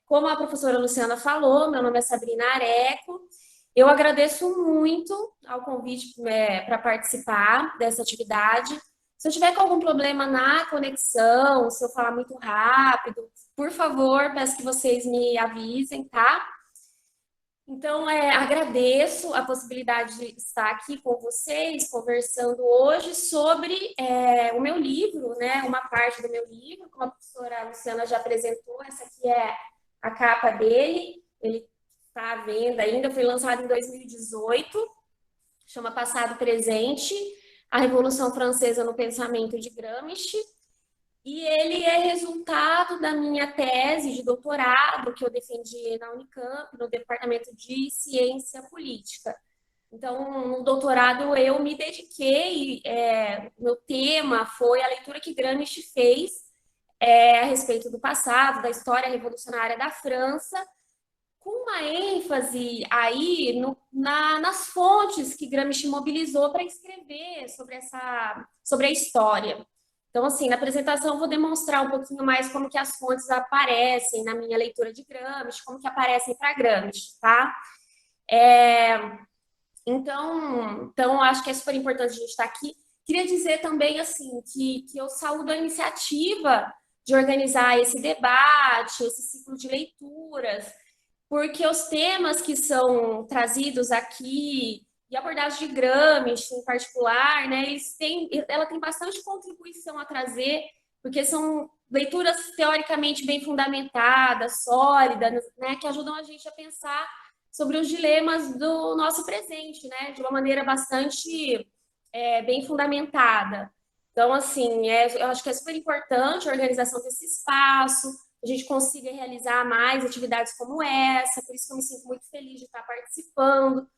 Como a professora Luciana falou, meu nome é Sabrina Areco. Eu agradeço muito ao convite para participar dessa atividade. Se eu tiver com algum problema na conexão, se eu falar muito rápido, por favor, peço que vocês me avisem, tá? Então, agradeço a possibilidade de estar aqui com vocês, conversando hoje sobre o meu livro, né? Uma parte do meu livro, como a professora Luciana já apresentou, essa aqui é a capa dele, ele está à venda ainda, foi lançado em 2018, chama Passado Presente, a Revolução Francesa no Pensamento de Gramsci, e ele é resultado da minha tese de doutorado que eu defendi na Unicamp, no Departamento de Ciência Política. Então, no doutorado, eu me dediquei, meu tema foi a leitura que Gramsci fez a respeito do passado, da história revolucionária da França, com uma ênfase aí nas fontes que Gramsci mobilizou para escrever sobre a história. Então, assim, na apresentação eu vou demonstrar um pouquinho mais como que as fontes aparecem na minha leitura de Gramsci, como que aparecem para Gramsci, tá? Então, acho que é super importante a gente estar aqui. Queria dizer também, assim, que eu saúdo a iniciativa de organizar esse debate, esse ciclo de leituras, porque os temas que são trazidos aqui, e a abordagem de Gramsci em particular, né, ela tem bastante contribuição a trazer, porque são leituras teoricamente bem fundamentadas, sólidas, né, que ajudam a gente a pensar sobre os dilemas do nosso presente, né, de uma maneira bastante bem fundamentada. Então, assim, eu acho que é super importante a organização desse espaço, a gente consiga realizar mais atividades como essa, por isso que eu me sinto muito feliz de estar participando,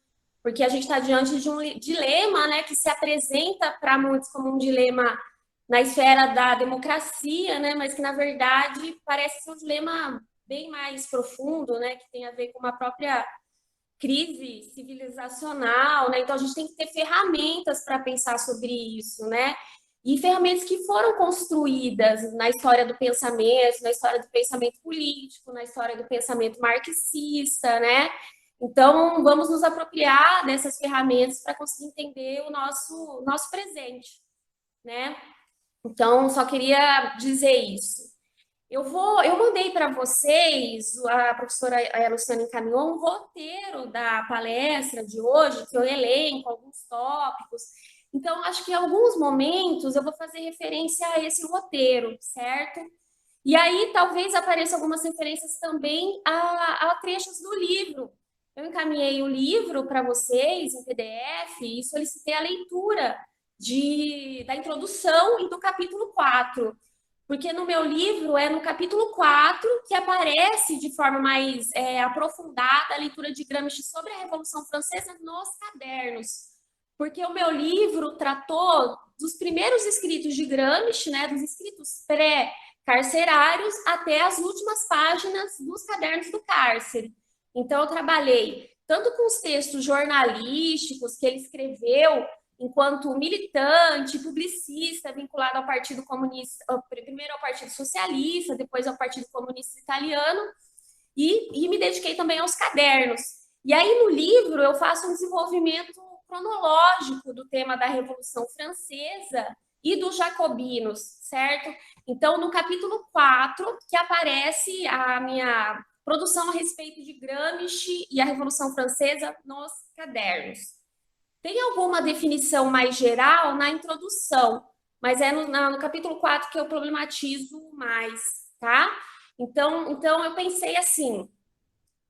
porque a gente está diante de um dilema, né, que se apresenta para muitos como um dilema na esfera da democracia, né, mas que, na verdade, parece ser um dilema bem mais profundo, né, que tem a ver com uma própria crise civilizacional, né? Então a gente tem que ter ferramentas para pensar sobre isso, né? E ferramentas que foram construídas na história do pensamento, na história do pensamento político, na história do pensamento marxista, né? Então, vamos nos apropriar dessas ferramentas para conseguir entender o nosso presente, né? Então, só queria dizer isso. Eu mandei para vocês, a professora Luciana encaminhou um roteiro da palestra de hoje, que eu elenco alguns tópicos. Então, acho que em alguns momentos eu vou fazer referência a esse roteiro, certo? E aí talvez apareçam algumas referências também a trechos do livro. Eu encaminhei o livro para vocês em PDF e solicitei a leitura da introdução e do capítulo 4. Porque no meu livro é no capítulo 4 que aparece de forma mais aprofundada a leitura de Gramsci sobre a Revolução Francesa nos cadernos. Porque o meu livro tratou dos primeiros escritos de Gramsci, né, dos escritos pré-carcerários, até as últimas páginas dos cadernos do cárcere. Então, eu trabalhei tanto com os textos jornalísticos que ele escreveu enquanto militante, publicista, vinculado ao Partido Comunista, primeiro ao Partido Socialista, depois ao Partido Comunista Italiano, e me dediquei também aos cadernos. E aí, no livro, eu faço um desenvolvimento cronológico do tema da Revolução Francesa e dos jacobinos, certo? Então, no capítulo 4, que aparece a minha produção a respeito de Gramsci e a Revolução Francesa nos cadernos. Tem alguma definição mais geral na introdução, mas é no capítulo 4 que eu problematizo mais, tá? Então eu pensei assim,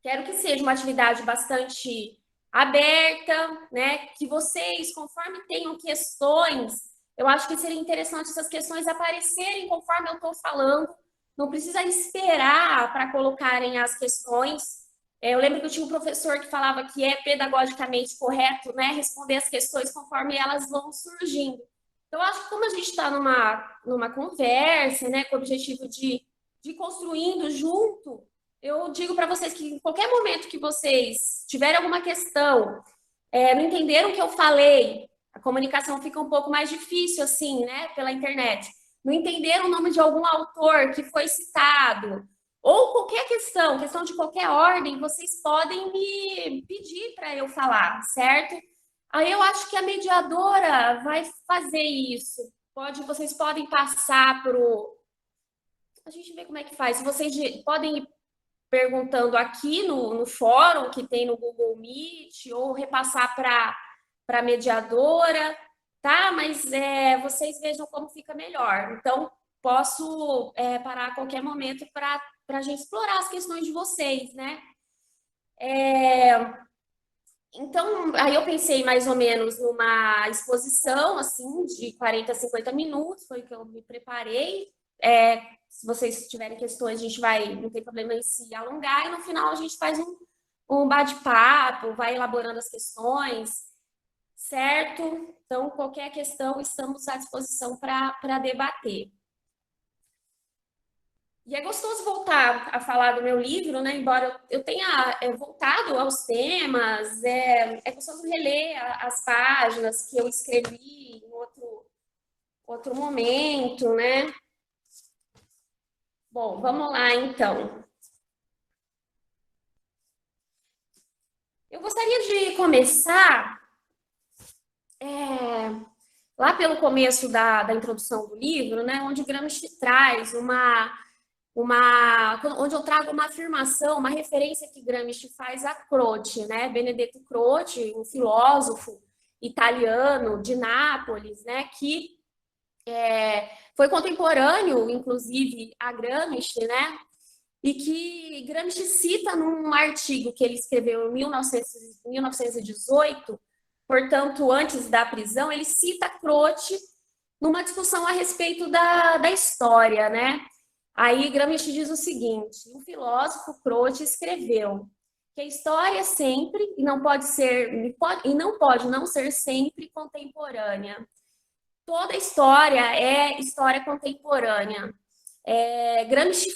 quero que seja uma atividade bastante aberta, né? Que vocês, conforme tenham questões, eu acho que seria interessante essas questões aparecerem conforme eu estou falando. Não precisa esperar para colocarem as questões. Eu lembro que eu tinha um professor que falava que é pedagogicamente correto, né, responder as questões conforme elas vão surgindo. Então, acho que como a gente está numa conversa, né, com o objetivo de ir construindo junto, eu digo para vocês que em qualquer momento que vocês tiverem alguma questão, não entenderam o que eu falei, a comunicação fica um pouco mais difícil, assim, né, pela internet. Não entenderam o nome de algum autor que foi citado, Ou qualquer questão de qualquer ordem, vocês podem me pedir para eu falar, certo? Aí eu acho que a mediadora vai fazer isso. Vocês podem passar para o. A gente vê como é que faz. Vocês podem ir perguntando aqui no fórum que tem no Google Meet, ou repassar para a mediadora, tá? Mas vocês vejam como fica melhor. Então, posso parar a qualquer momento para a gente explorar as questões de vocês, né? Então, aí eu pensei mais ou menos numa exposição, assim, de 40 a 50 minutos, foi o que eu me preparei. Se vocês tiverem questões, a gente vai, não tem problema em se alongar, e no final a gente faz um bate-papo, vai elaborando as questões, certo? Então, qualquer questão, estamos à disposição para debater. E é gostoso voltar a falar do meu livro, né? Embora eu tenha voltado aos temas, é gostoso reler as páginas que eu escrevi em outro momento, né? Bom, vamos lá então. Eu gostaria de começar lá pelo começo da introdução do livro, né? Onde Gramsci traz onde eu trago uma afirmação, uma referência que Gramsci faz a Croce, né? Benedetto Croce, um filósofo italiano de Nápoles, né? Que foi contemporâneo, inclusive, a Gramsci, né? E que Gramsci cita num artigo que ele escreveu em 1918, portanto, antes da prisão, ele cita Croce numa discussão a respeito da história, né? Aí Gramsci diz o seguinte: o filósofo Croce escreveu que a história é sempre e não pode não ser sempre contemporânea. Toda história é história contemporânea. Gramsci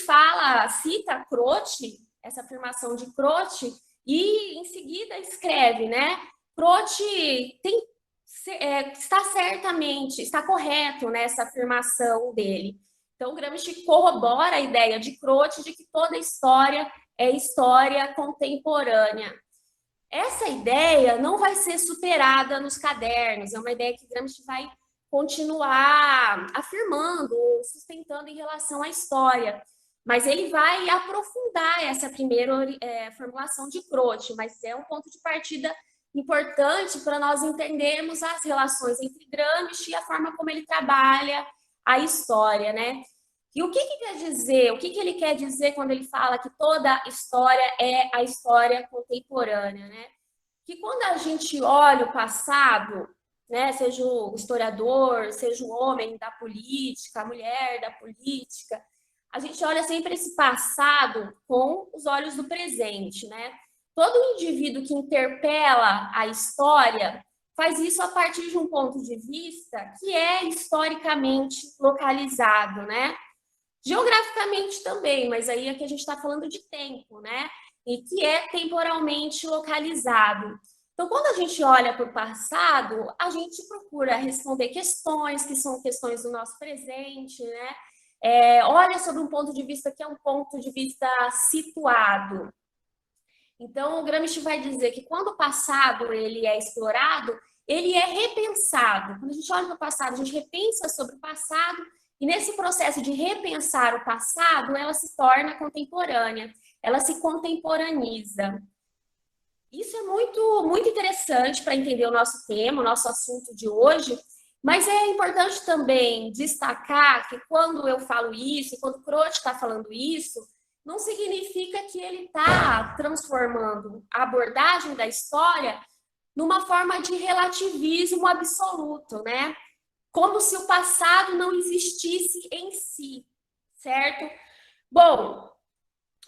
cita Croce, essa afirmação de Croce, e em seguida escreve, né? Croce está correto nessa afirmação dele. Então, Gramsci corrobora a ideia de Croce de que toda história é história contemporânea. Essa ideia não vai ser superada nos cadernos, é uma ideia que Gramsci vai continuar afirmando, sustentando em relação à história. Mas ele vai aprofundar essa primeira formulação de Croce, mas é um ponto de partida importante para nós entendermos as relações entre Gramsci e a forma como ele trabalha a história, né? E o que quer dizer? O que ele quer dizer quando ele fala que toda história é a história contemporânea, né? Que quando a gente olha o passado, né, seja o historiador, seja o homem da política, a mulher da política, a gente olha sempre esse passado com os olhos do presente, né? Todo indivíduo que interpela a história faz isso a partir de um ponto de vista que é historicamente localizado, né? Geograficamente também, mas aí é que a gente está falando de tempo, né? E que é temporalmente localizado. Então, quando a gente olha para o passado, a gente procura responder questões que são questões do nosso presente, né? Olha sobre um ponto de vista que é um ponto de vista situado. Então, o Gramsci vai dizer que quando o passado ele é explorado, ele é repensado. Quando a gente olha para o passado, a gente repensa sobre o passado, e nesse processo de repensar o passado, ela se torna contemporânea, ela se contemporaniza. Isso é muito interessante para entender o nosso tema, o nosso assunto de hoje, mas é importante também destacar que quando eu falo isso, quando o Croce está falando isso, não significa que ele está transformando a abordagem da história numa forma de relativismo absoluto, né? Como se o passado não existisse em si, certo? Bom,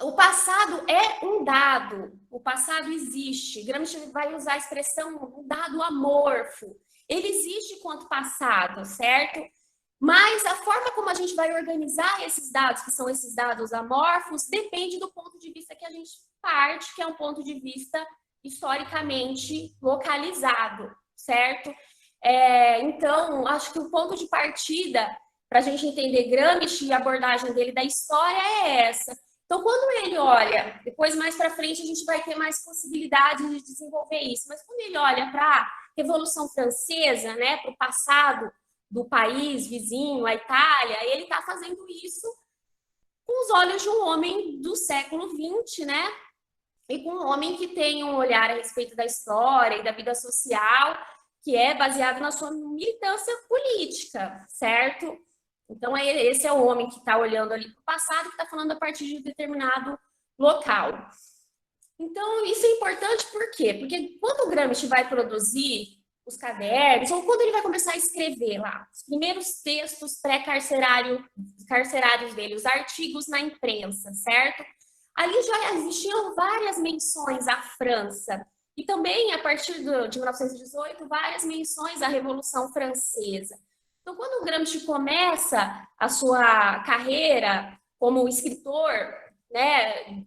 o passado é um dado, o passado existe. Gramsci vai usar a expressão um dado amorfo. Ele existe enquanto passado, certo? Mas a forma como a gente vai organizar esses dados, que são esses dados amorfos, depende do ponto de vista que a gente parte, que é um ponto de vista historicamente localizado, certo? Então, acho que o ponto de partida para a gente entender Gramsci e a abordagem dele da história é essa. Então, quando ele olha, depois mais para frente a gente vai ter mais possibilidade de desenvolver isso, mas quando ele olha para a Revolução Francesa, né, para o passado do país vizinho, a Itália, ele está fazendo isso com os olhos de um homem do século XX, né? E com um homem que tem um olhar a respeito da história e da vida social, que é baseado na sua militância política, certo? Então, esse é o homem que está olhando ali para o passado, que está falando a partir de um determinado local. Então, isso é importante por quê? Porque quando o Gramsci vai produzir os cadernos, ou quando ele vai começar a escrever lá, os primeiros textos pré-carcerários dele, os artigos na imprensa, certo? Ali já existiam várias menções à França, e também, a partir de 1918, várias menções à Revolução Francesa. Então, quando o Gramsci começa a sua carreira como escritor, né,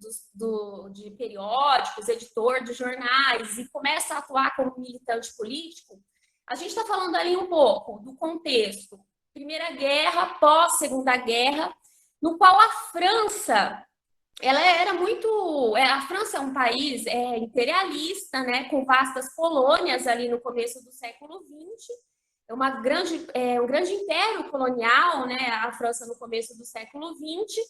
de periódicos, editor de jornais, e começa a atuar como militante político, a gente está falando ali um pouco do contexto Primeira Guerra, pós-Segunda Guerra, no qual a França, ela era muito... A França é um país imperialista, né, com vastas colônias ali no começo do século XX, um grande império colonial, né, a França no começo do século XX,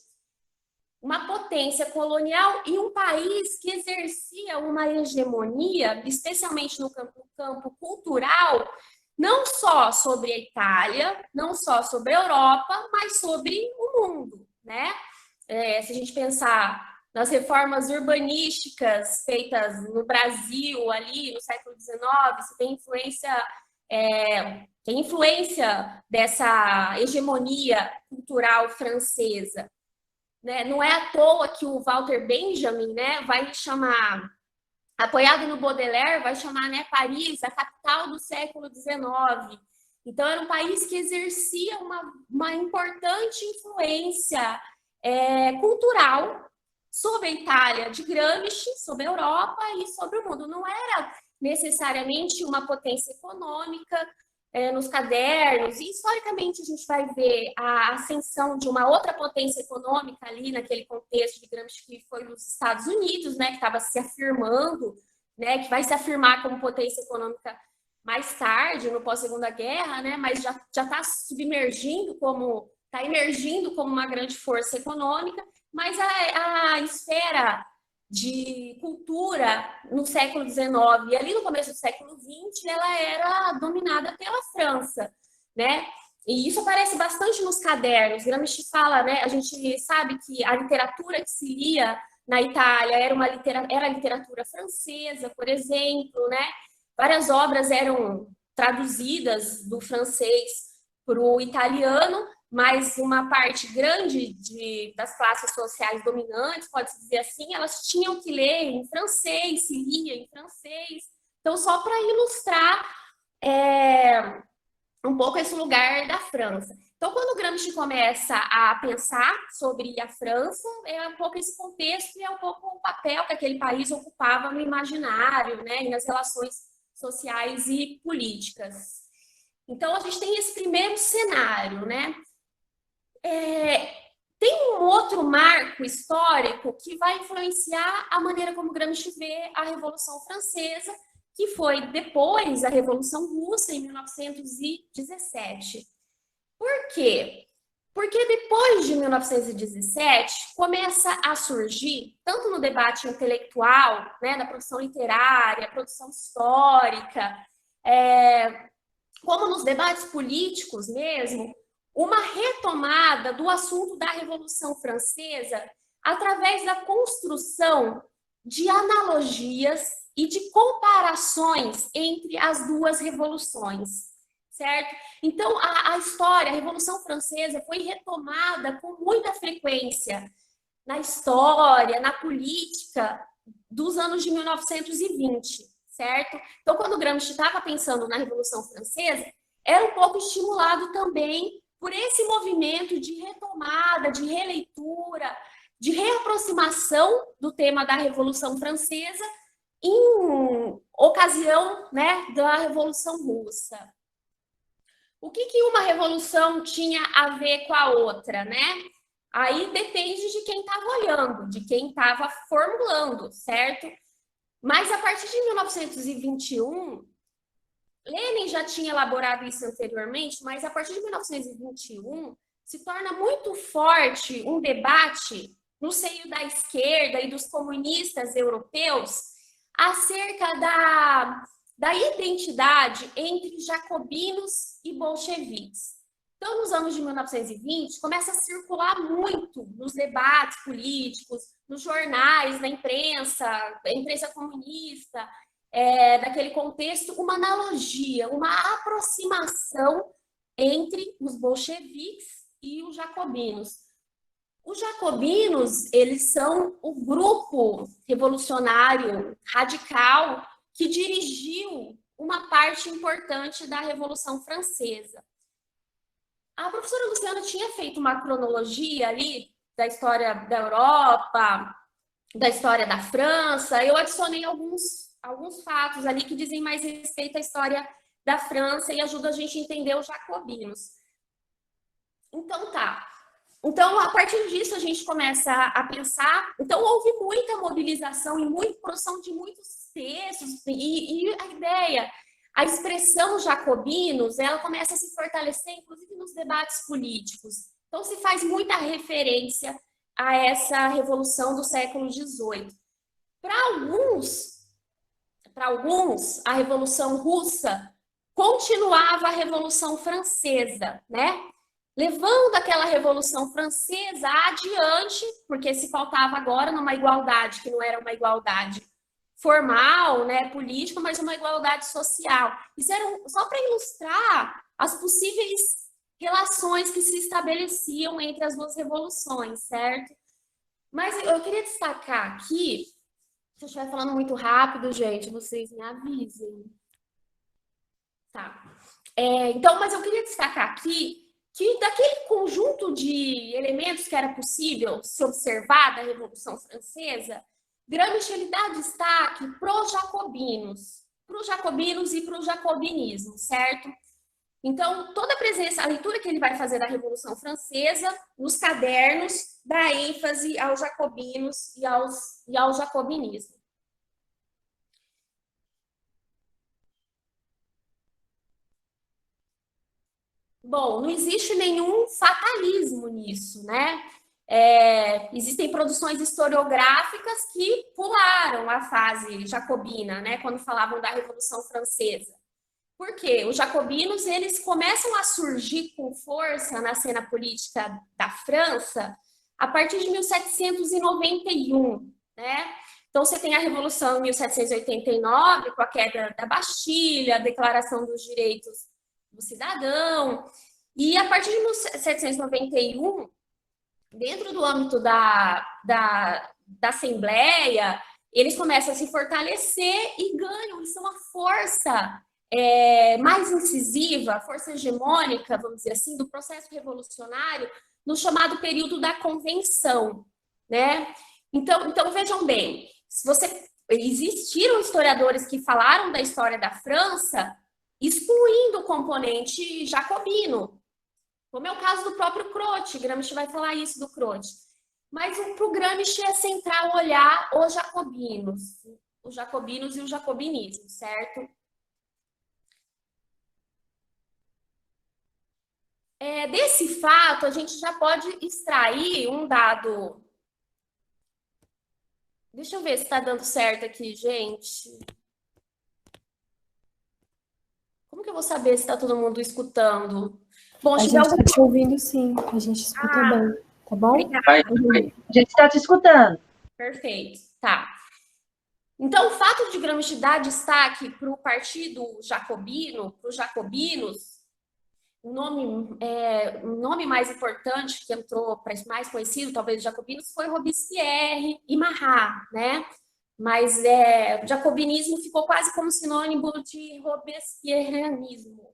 uma potência colonial e um país que exercia uma hegemonia, especialmente no campo cultural, não só sobre a Itália, não só sobre a Europa, mas sobre o mundo, né? Se a gente pensar nas reformas urbanísticas feitas no Brasil, ali no século XIX, você tem influência dessa hegemonia cultural francesa. Né? Não é à toa que o Walter Benjamin, né, vai chamar, apoiado no Baudelaire, vai chamar, né, Paris a capital do século XIX. Então, era um país que exercia uma importante influência cultural sobre a Itália de Gramsci, sobre a Europa e sobre o mundo. Não era necessariamente uma potência econômica, nos cadernos, e historicamente a gente vai ver a ascensão de uma outra potência econômica ali naquele contexto de Gramsci, que foi os Estados Unidos, né, que estava se afirmando, né, que vai se afirmar como potência econômica mais tarde, no pós-Segunda Guerra, né, mas já está está emergindo como uma grande força econômica, mas a esfera de cultura no século XIX e ali no começo do século XX, ela era dominada pela França, né? E isso aparece bastante nos cadernos. Gramsci fala, né? A gente sabe que a literatura que se lia na Itália era a literatura francesa, por exemplo, né? Várias obras eram traduzidas do francês para o italiano, mas uma parte grande das classes sociais dominantes, pode-se dizer assim, elas tinham que ler em francês, se lia em francês. Então, só para ilustrar um pouco esse lugar da França. Então, quando o Gramsci começa a pensar sobre a França, é um pouco esse contexto e é um pouco o papel que aquele país ocupava no imaginário, né, e nas relações sociais e políticas. Então, a gente tem esse primeiro cenário, né? Tem um outro marco histórico que vai influenciar a maneira como Gramsci vê a Revolução Francesa, que foi depois da Revolução Russa, em 1917. Por quê? Porque depois de 1917, começa a surgir, tanto no debate intelectual, né, da produção literária, produção histórica, como nos debates políticos mesmo, uma retomada do assunto da Revolução Francesa através da construção de analogias e de comparações entre as duas revoluções, certo? Então, a história, a Revolução Francesa foi retomada com muita frequência na história, na política dos anos de 1920, certo? Então, quando o Gramsci estava pensando na Revolução Francesa, era um pouco estimulado também por esse movimento de retomada, de releitura, de reaproximação do tema da Revolução Francesa em ocasião, né, da Revolução Russa. O que uma revolução tinha a ver com a outra, né? Aí depende de quem estava olhando, de quem estava formulando, certo? Mas a partir de 1921, Lenin já tinha elaborado isso anteriormente, mas a partir de 1921 se torna muito forte um debate no seio da esquerda e dos comunistas europeus acerca da identidade entre jacobinos e bolcheviques. Então, nos anos de 1920, começa a circular muito nos debates políticos, nos jornais, na imprensa comunista, daquele contexto, uma analogia, uma aproximação entre os bolcheviques e os jacobinos. Os jacobinos, eles são o grupo revolucionário radical que dirigiu uma parte importante da Revolução Francesa. A professora Luciana tinha feito uma cronologia ali da história da Europa, da história da França. Eu adicionei alguns fatos ali que dizem mais respeito à história da França e ajudam a gente a entender os jacobinos. Então, tá. Então, a partir disso, a gente começa a pensar. Então, houve muita mobilização e muita produção de muitos textos e a ideia, a expressão jacobinos, ela começa a se fortalecer, inclusive nos debates políticos. Então, se faz muita referência a essa revolução do século XVIII. Para alguns, a Revolução Russa continuava a Revolução Francesa, né? Levando aquela Revolução Francesa adiante, porque se faltava agora numa igualdade que não era uma igualdade formal, né, política, mas uma igualdade social. Isso era só para ilustrar as possíveis relações que se estabeleciam entre as duas revoluções, certo? Mas eu queria destacar aqui, se eu estiver falando muito rápido, gente, vocês me avisem. Tá. Então, mas eu queria destacar aqui que daquele conjunto de elementos que era possível se observar da Revolução Francesa, Gramsci ele dá destaque para os jacobinos e para o jacobinismo, certo? Então, toda a presença, a leitura que ele vai fazer da Revolução Francesa, nos cadernos, dá ênfase aos jacobinos e ao jacobinismo. Bom, não existe nenhum fatalismo nisso, né? Existem produções historiográficas que pularam a fase jacobina, né? Quando falavam da Revolução Francesa. Por quê? Os jacobinos, eles começam a surgir com força na cena política da França a partir de 1791, né? Então, você tem a Revolução em 1789, com a queda da Bastilha, a Declaração dos Direitos do Cidadão, e a partir de 1791, dentro do âmbito da Assembleia, eles começam a se fortalecer e ganham, são uma força mais incisiva, força hegemônica, vamos dizer assim, do processo revolucionário, no chamado período da Convenção, né? Então vejam bem, existiram historiadores que falaram da história da França excluindo o componente jacobino, como é o caso do próprio Croce. Gramsci vai falar isso do Croce. Mas para o Gramsci é central olhar os jacobinos e o jacobinismo, certo? Desse fato, a gente já pode extrair um dado. Deixa eu ver se está dando certo aqui, gente. Como que eu vou saber se está todo mundo escutando? Bom, a gente está te ouvindo, sim. A gente escuta bem, tá bom? A gente está te escutando. Perfeito, tá. Então, o fato de Gramsci dar destaque para o partido jacobino, para os jacobinos, o nome mais importante que entrou, mais conhecido, talvez, jacobinos, foi Robespierre e Marat, né? Mas o jacobinismo ficou quase como sinônimo de robespierrianismo.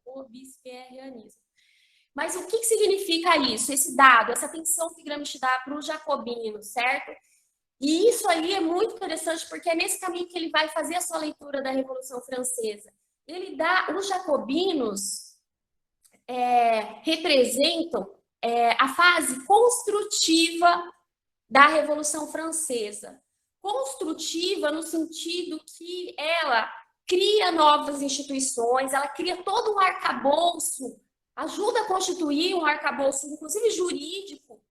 Mas o que significa isso? Esse dado, essa atenção que Gramsci dá para os jacobinos, certo? E isso aí é muito interessante, porque é nesse caminho que ele vai fazer a sua leitura da Revolução Francesa. Os jacobinos representam a fase construtiva da Revolução Francesa. Construtiva no sentido que ela cria novas instituições, ela cria todo um arcabouço, ajuda a constituir um arcabouço, inclusive jurídico,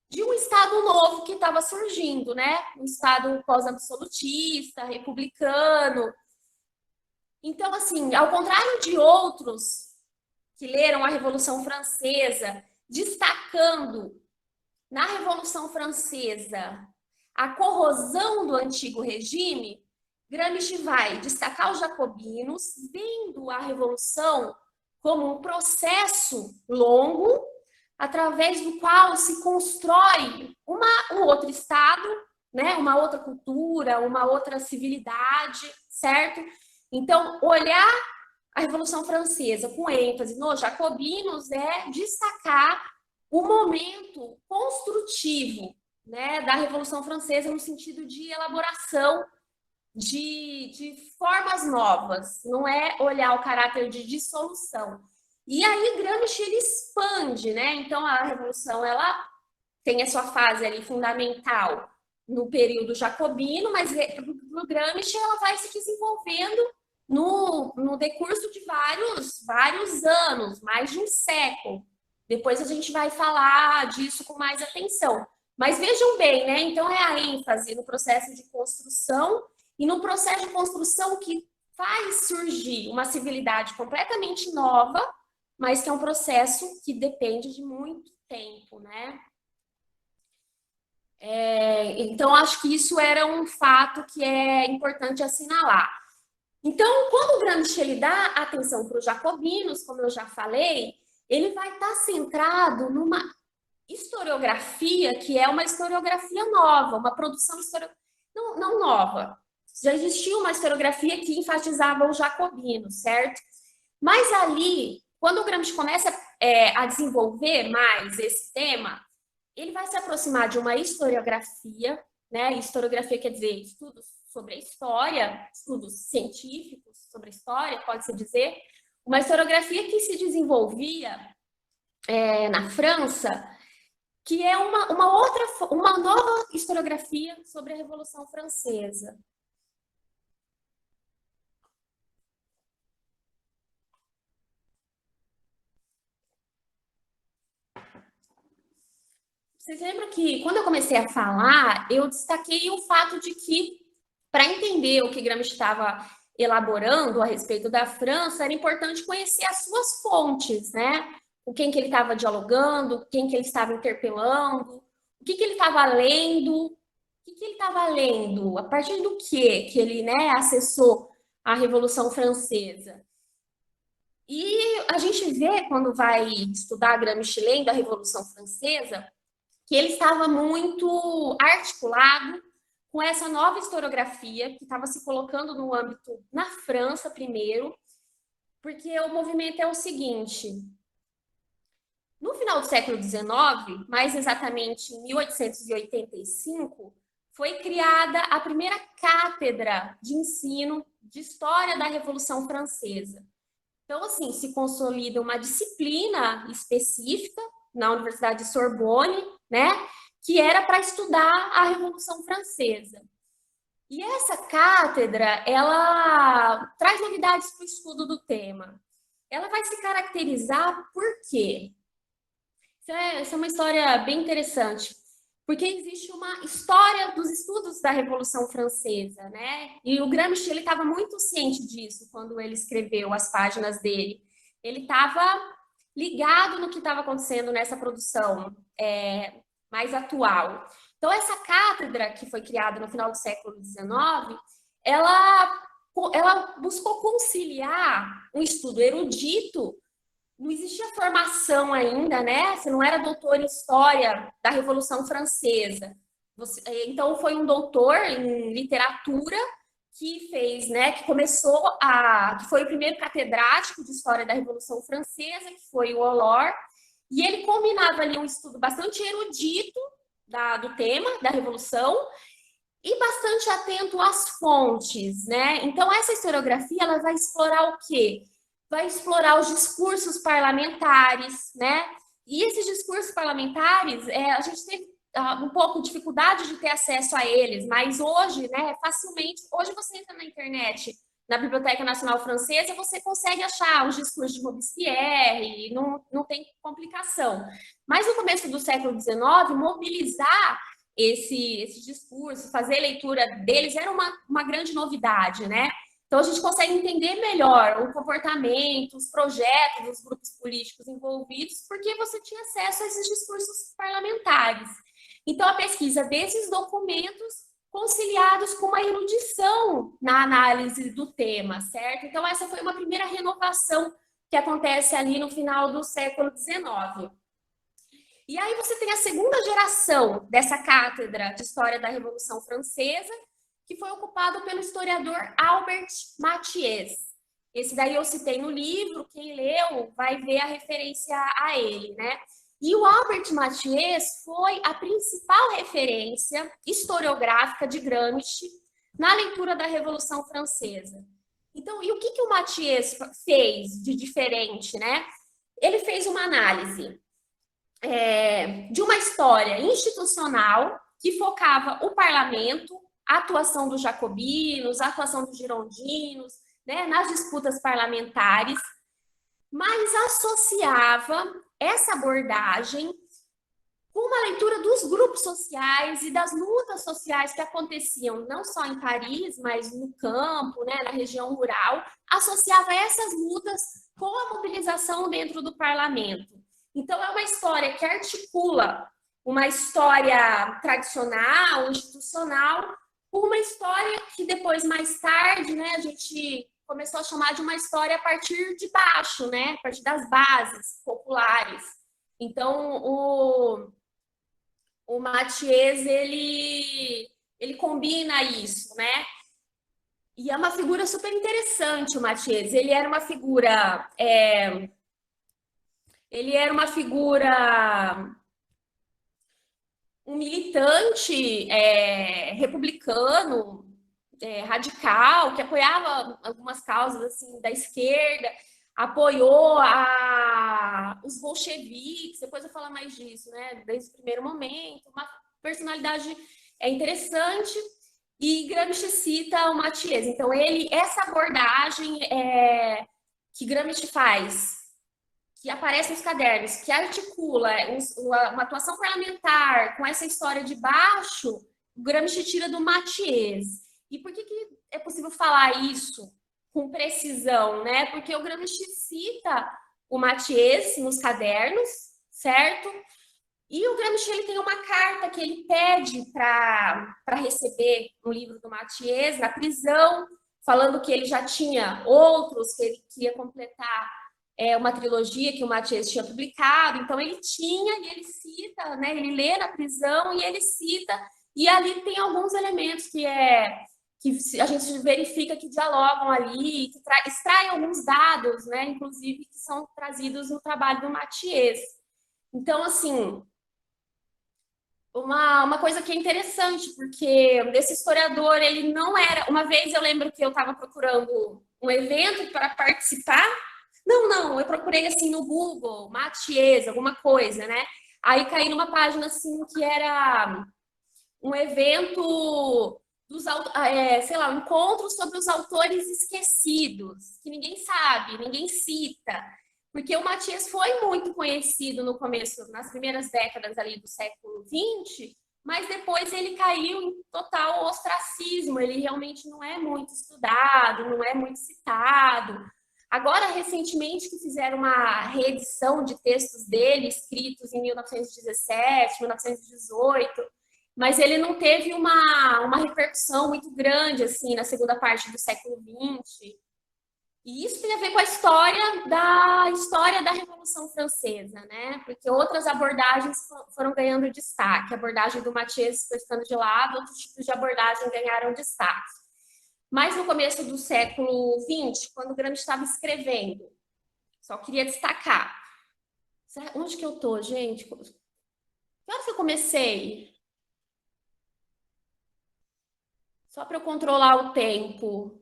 de um Estado novo que estava surgindo, né? Um Estado pós-absolutista, republicano. Então, assim, ao contrário de outros que leram a Revolução Francesa, destacando na Revolução Francesa a corrosão do antigo regime, Gramsci vai destacar os jacobinos, vendo a Revolução como um processo longo, através do qual se constrói um outro Estado, né? Uma outra cultura, uma outra civilidade, certo? Então, olhar a Revolução Francesa com ênfase nos jacobinos é destacar o momento construtivo, né, da Revolução Francesa no sentido de elaboração de formas novas, não é olhar o caráter de dissolução. E aí Gramsci ele expande, né? Então a Revolução ela tem a sua fase ali fundamental no período jacobino, mas no Gramsci ela vai se desenvolvendo no decurso de vários anos, mais de um século. Depois a gente vai falar disso com mais atenção. Mas vejam bem, né? Então é a ênfase no processo de construção e no processo de construção que faz surgir uma civilidade completamente nova, mas que é um processo que depende de muito tempo, né? Então, acho que isso era um fato que é importante assinalar. Então, quando o Gramsci ele dá atenção para os jacobinos, como eu já falei, ele vai estar centrado numa historiografia que é uma historiografia nova, uma produção historiográfica não nova. Já existia uma historiografia que enfatizava os jacobinos, certo? Mas ali, quando o Gramsci começa a desenvolver mais esse tema, ele vai se aproximar de uma historiografia, né? Historiografia quer dizer estudos sobre a história, estudos científicos sobre a história, pode-se dizer, uma historiografia que se desenvolvia na França, que é uma nova historiografia sobre a Revolução Francesa. Vocês lembram que, quando eu comecei a falar, eu destaquei o fato de que, para entender o que Gramsci estava elaborando a respeito da França, era importante conhecer as suas fontes, né? Com quem que ele estava dialogando, quem que ele estava interpelando, o que ele estava lendo, o que ele estava lendo, a partir do que ele, né, acessou a Revolução Francesa. E a gente vê, quando vai estudar Gramsci lendo a Revolução Francesa, que ele estava muito articulado com essa nova historiografia que estava se colocando no âmbito na França primeiro, porque o movimento é o seguinte: no final do século XIX, mais exatamente em 1885, foi criada a primeira cátedra de ensino de História da Revolução Francesa. Então, assim, se consolida uma disciplina específica na Universidade de Sorbonne, né, que era para estudar a Revolução Francesa. E essa cátedra, ela traz novidades para o estudo do tema. Ela vai se caracterizar por quê? Isso é uma história bem interessante, porque existe uma história dos estudos da Revolução Francesa, né? E o Gramsci ele estava muito ciente disso quando ele escreveu as páginas dele. Ele estava ligado no que estava acontecendo nessa produção mais atual. Então, essa cátedra que foi criada no final do século XIX, ela buscou conciliar um estudo erudito. Não existia formação ainda, né? Você não era doutor em História da Revolução Francesa. Então, foi um doutor em literatura que fez, né? Que foi o primeiro catedrático de História da Revolução Francesa, que foi o Hollor, e ele combinava ali um estudo bastante erudito do tema da Revolução e bastante atento às fontes, né? Então, essa historiografia, ela vai explorar o quê? Vai explorar os discursos parlamentares, né? E esses discursos parlamentares, a gente teve um pouco de dificuldade de ter acesso a eles, mas hoje, né, facilmente, hoje você entra na internet, na Biblioteca Nacional Francesa, você consegue achar os discursos de Robespierre, não tem complicação. Mas no começo do século XIX, mobilizar esse discurso, fazer leitura deles era uma grande novidade, né? Então, a gente consegue entender melhor o comportamento, os projetos dos grupos políticos envolvidos, porque você tinha acesso a esses discursos parlamentares. Então, a pesquisa desses documentos conciliados com uma erudição na análise do tema, certo? Então, essa foi uma primeira renovação que acontece ali no final do século XIX. E aí você tem a segunda geração dessa cátedra de História da Revolução Francesa, que foi ocupado pelo historiador Albert Mathiez. Esse daí eu citei no livro, quem leu vai ver a referência a ele, né? E o Albert Mathiez foi a principal referência historiográfica de Gramsci na leitura da Revolução Francesa. Então, e o que o Mathiez fez de diferente, né? Ele fez uma análise de uma história institucional que focava o parlamento, a atuação dos jacobinos, a atuação dos girondinos, né, nas disputas parlamentares, mas associava essa abordagem com uma leitura dos grupos sociais e das lutas sociais que aconteciam não só em Paris, mas no campo, né, na região rural, associava essas lutas com a mobilização dentro do parlamento. Então, é uma história que articula uma história tradicional, institucional, com uma história que depois, mais tarde, né, a gente começou a chamar de uma história a partir de baixo, né, a partir das bases populares. Então, o Mathiez, ele combina isso, né? E é uma figura super interessante, o Mathiez. Ele era uma figura um militante republicano, radical, que apoiava algumas causas assim da esquerda, apoiou os bolcheviques, depois eu falo mais disso, né? Desde o primeiro momento, uma personalidade interessante. E Gramsci cita o Mathiez. Então, essa abordagem que Gramsci faz, que aparece nos cadernos, que articula uma atuação parlamentar com essa história de baixo, o Gramsci tira do Mathiez. E por que é possível falar isso com precisão, né? Porque o Gramsci cita o Mathiez nos cadernos, certo? E o Gramsci ele tem uma carta que ele pede para receber um livro do Mathiez na prisão, falando que ele já tinha outros, que ele queria completar uma trilogia que o Mathiez tinha publicado. Então ele tinha e ele cita, né? Ele lê na prisão e ele cita, e ali tem alguns elementos que a gente verifica que dialogam ali, que extraem alguns dados, né? Inclusive que são trazidos no trabalho do Mathiez. Então, assim, uma coisa que é interessante, porque esse historiador, ele não era... Uma vez eu lembro que eu estava procurando um evento para participar. Não, eu procurei assim no Google, Mathiez, alguma coisa, né? Aí caí numa página assim que era um evento sei lá, um encontro sobre os autores esquecidos, que ninguém sabe, ninguém cita. Porque o Mathiez foi muito conhecido no começo, nas primeiras décadas ali do século XX, mas depois ele caiu em total ostracismo, ele realmente não é muito estudado, não é muito citado. Agora, recentemente, que fizeram uma reedição de textos dele, escritos em 1917, 1918, mas ele não teve uma repercussão muito grande, assim, na segunda parte do século XX. E isso tem a ver com a história da Revolução Francesa, né? Porque outras abordagens foram ganhando destaque. A abordagem do Mathiez foi ficando de lado, outros tipos de abordagem ganharam destaque. Mas no começo do século XX, quando Gramsci estava escrevendo, só queria destacar. Onde que eu tô, gente? Que hora que eu comecei? Só para eu controlar o tempo.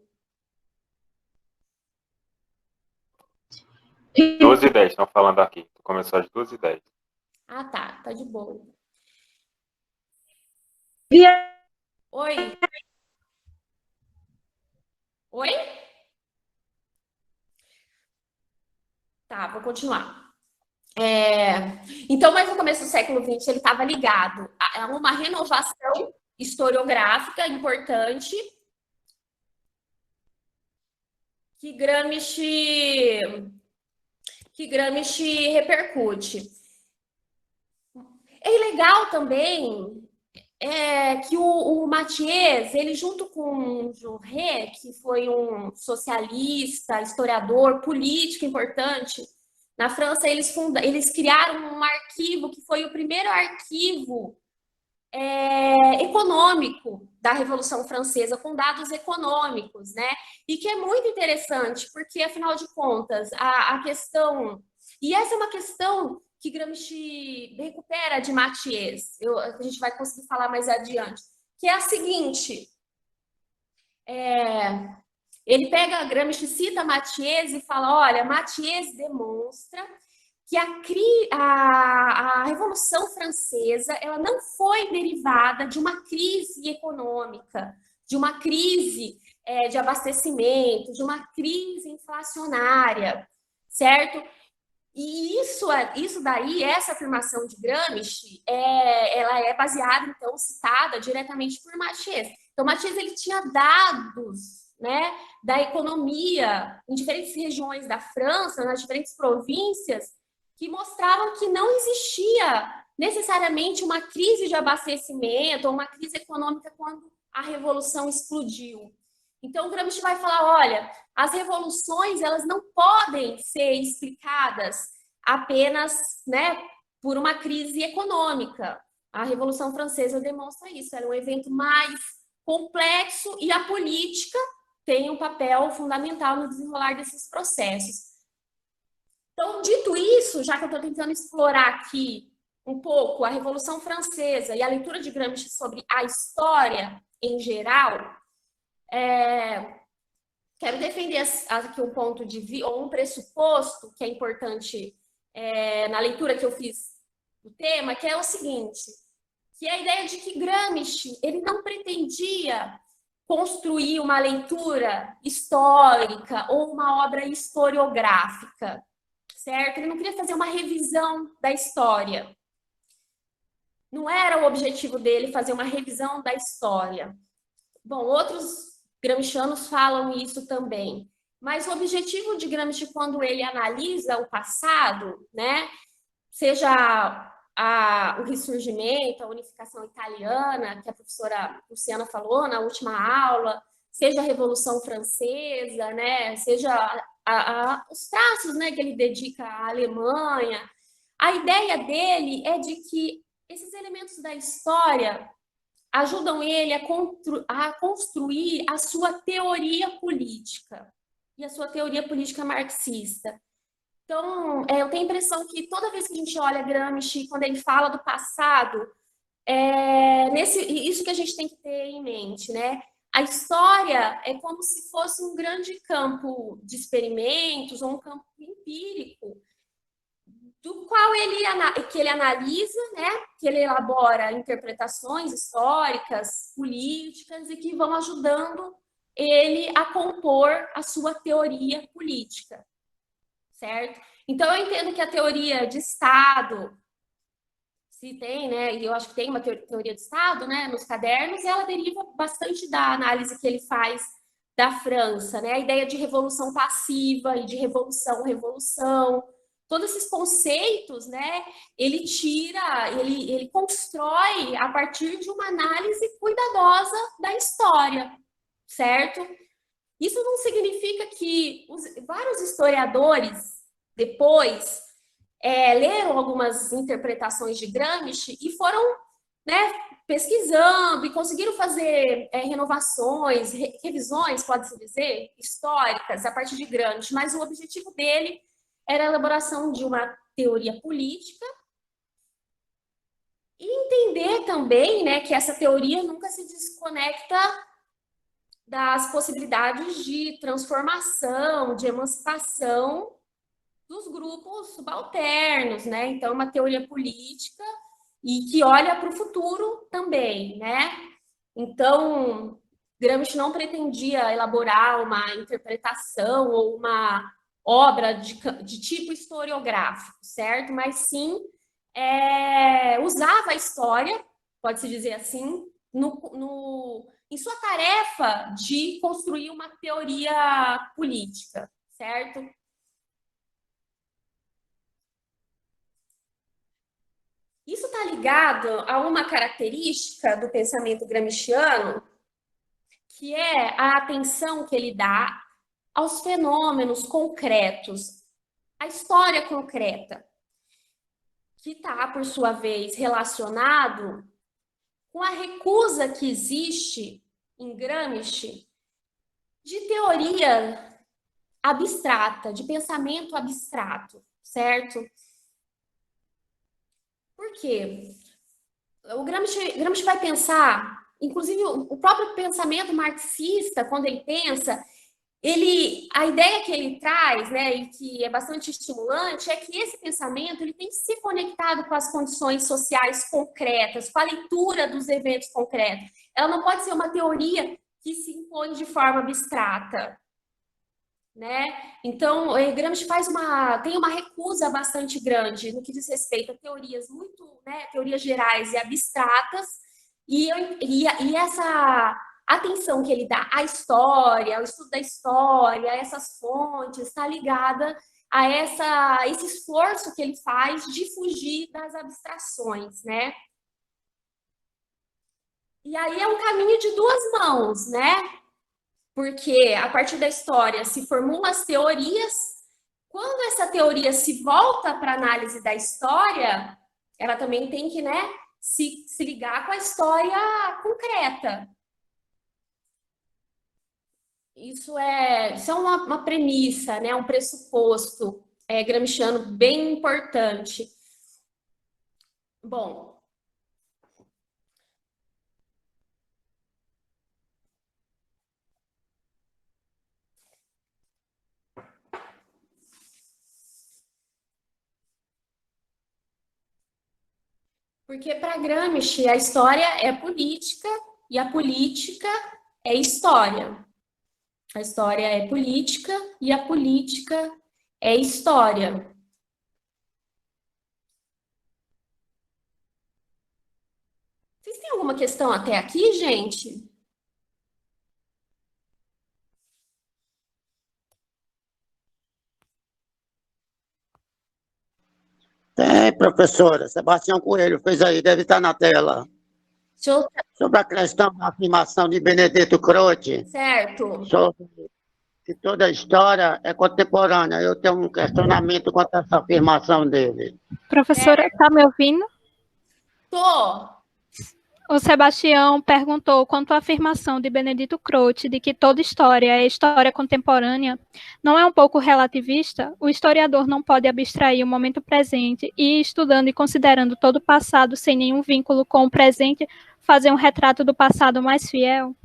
12h10, estão falando aqui. Começou às 12h10. Ah, tá de boa. Via... Oi? Oi? Tá, vou continuar. Então, mas no começo do século XX, ele estava ligado a uma renovação historiográfica importante que Gramsci repercute. É legal também que o Mathiez, ele junto com o Jaurès, que foi um socialista, historiador, político importante, na França eles criaram um arquivo que foi o primeiro arquivo econômico da Revolução Francesa, com dados econômicos, né? E que é muito interessante, porque, afinal de contas, a questão... E essa é uma questão que Gramsci recupera de Mathiez, a gente vai conseguir falar mais adiante, que é a seguinte... ele pega, Gramsci cita Mathiez e fala, olha, Mathiez demonstra que a Revolução Francesa ela não foi derivada de uma crise econômica, de uma crise de abastecimento, de uma crise inflacionária, certo? E isso daí, essa afirmação de Gramsci, ela é baseada, então, citada diretamente por Mathiez. Então, Mathiez, ele tinha dados, né, da economia em diferentes regiões da França, nas diferentes províncias, que mostravam que não existia necessariamente uma crise de abastecimento ou uma crise econômica quando a Revolução explodiu. Então, o Gramsci vai falar, olha, as revoluções elas não podem ser explicadas apenas, né, por uma crise econômica. A Revolução Francesa demonstra isso, era um evento mais complexo e a política tem um papel fundamental no desenrolar desses processos. Então, dito isso, já que eu estou tentando explorar aqui um pouco a Revolução Francesa e a leitura de Gramsci sobre a história em geral, quero defender aqui um ponto de vista, ou um pressuposto que é importante na leitura que eu fiz do tema, que é o seguinte, que é a ideia de que Gramsci ele não pretendia construir uma leitura histórica ou uma obra historiográfica, certo? Ele não queria fazer uma revisão da história. Não era o objetivo dele fazer uma revisão da história. Bom, outros gramscianos falam isso também. Mas o objetivo de Gramsci, quando ele analisa o passado, né, seja o ressurgimento, a unificação italiana, que a professora Luciana falou na última aula, seja a Revolução Francesa, né, seja os traços, né, que ele dedica à Alemanha, a ideia dele é de que esses elementos da história ajudam ele a construir a sua teoria política e a sua teoria política marxista. Então, eu tenho a impressão que toda vez que a gente olha Gramsci, quando ele fala do passado, isso que a gente tem que ter em mente, né? A história é como se fosse um grande campo de experimentos ou um campo empírico do qual ele analisa, né, que ele elabora interpretações históricas, políticas e que vão ajudando ele a compor a sua teoria política, certo? Então, eu entendo que a teoria de Estado, se tem, né, e eu acho que tem uma teoria de Estado, né, nos cadernos, ela deriva bastante da análise que ele faz da França, né, a ideia de revolução passiva e de revolução, todos esses conceitos, né, ele constrói a partir de uma análise cuidadosa da história, certo? Isso não significa que vários historiadores depois leram algumas interpretações de Gramsci e foram, né, pesquisando e conseguiram fazer renovações, revisões, pode-se dizer, históricas a partir de Gramsci, mas o objetivo dele era a elaboração de uma teoria política e entender também, né, que essa teoria nunca se desconecta das possibilidades de transformação, de emancipação dos grupos subalternos, né? Então, uma teoria política e que olha para o futuro também, né? Então, Gramsci não pretendia elaborar uma interpretação ou uma obra de tipo historiográfico, certo? Mas sim usava a história, pode-se dizer assim, em sua tarefa de construir uma teoria política, certo? Isso está ligado a uma característica do pensamento gramsciano, que é a atenção que ele dá aos fenômenos concretos, à história concreta, que está, por sua vez, relacionado com a recusa que existe em Gramsci de teoria abstrata, de pensamento abstrato, certo? Por quê? O Gramsci vai pensar, inclusive o próprio pensamento marxista, quando ele pensa, a ideia que ele traz, né, e que é bastante estimulante, é que esse pensamento ele tem que ser conectado com as condições sociais concretas, com a leitura dos eventos concretos. Ela não pode ser uma teoria que se impõe de forma abstrata, né? Então, Gramsci tem uma recusa bastante grande no que diz respeito a teorias teorias gerais e abstratas, e essa atenção que ele dá à história, ao estudo da história, a essas fontes, está ligada a esse esforço que ele faz de fugir das abstrações, né? E aí é um caminho de duas mãos, né? Porque a partir da história se formulam as teorias. Quando essa teoria se volta para a análise da história, ela também tem que, né, se ligar com a história concreta. Isso é uma premissa, né, um pressuposto gramsciano bem importante. Bom, porque para Gramsci a história é política e a política é história. A história é política e a política é história. Vocês têm alguma questão até aqui, gente? Tem, professora. Sebastião Coelho fez aí, deve estar na tela. Deixa Sobre a questão da afirmação de Benedetto Croce, Certo. sobre que toda a história é contemporânea. Eu tenho um questionamento quanto a essa afirmação dele. Professora, está me ouvindo? Tô. O Sebastião perguntou quanto à afirmação de Benedetto Croce de que toda história é história contemporânea. Não é um pouco relativista? O historiador não pode abstrair o momento presente e, estudando e considerando todo o passado sem nenhum vínculo com o presente, fazer um retrato do passado mais fiel?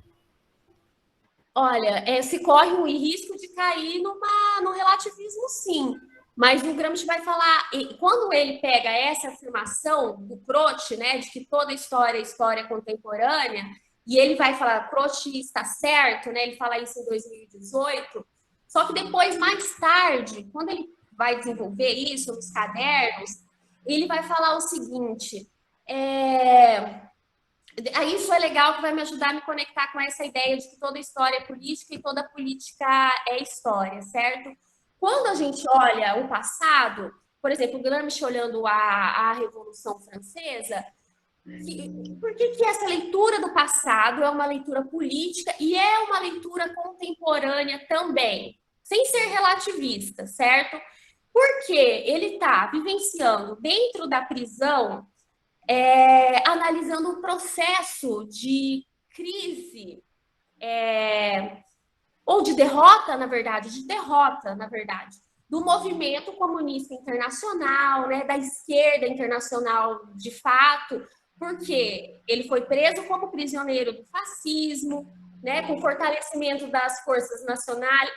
Olha, se corre o risco de cair no relativismo, sim. Mas o Gramsci vai falar, quando ele pega essa afirmação do Croce, né, de que toda história é história contemporânea, e ele vai falar, Croce está certo, né, ele fala isso em 2018, só que depois, mais tarde, quando ele vai desenvolver isso nos cadernos, ele vai falar o seguinte, isso é legal, que vai me ajudar a me conectar com essa ideia de que toda história é política e toda política é história, certo? Quando a gente olha o passado, por exemplo, Gramsci olhando a Revolução Francesa, por que essa leitura do passado é uma leitura política e é uma leitura contemporânea também, sem ser relativista, certo? Porque ele está vivenciando dentro da prisão, analisando o processo de crise, ou de derrota, na verdade, do movimento comunista internacional, né, da esquerda internacional de fato, porque ele foi preso como prisioneiro do fascismo, né, com fortalecimento das forças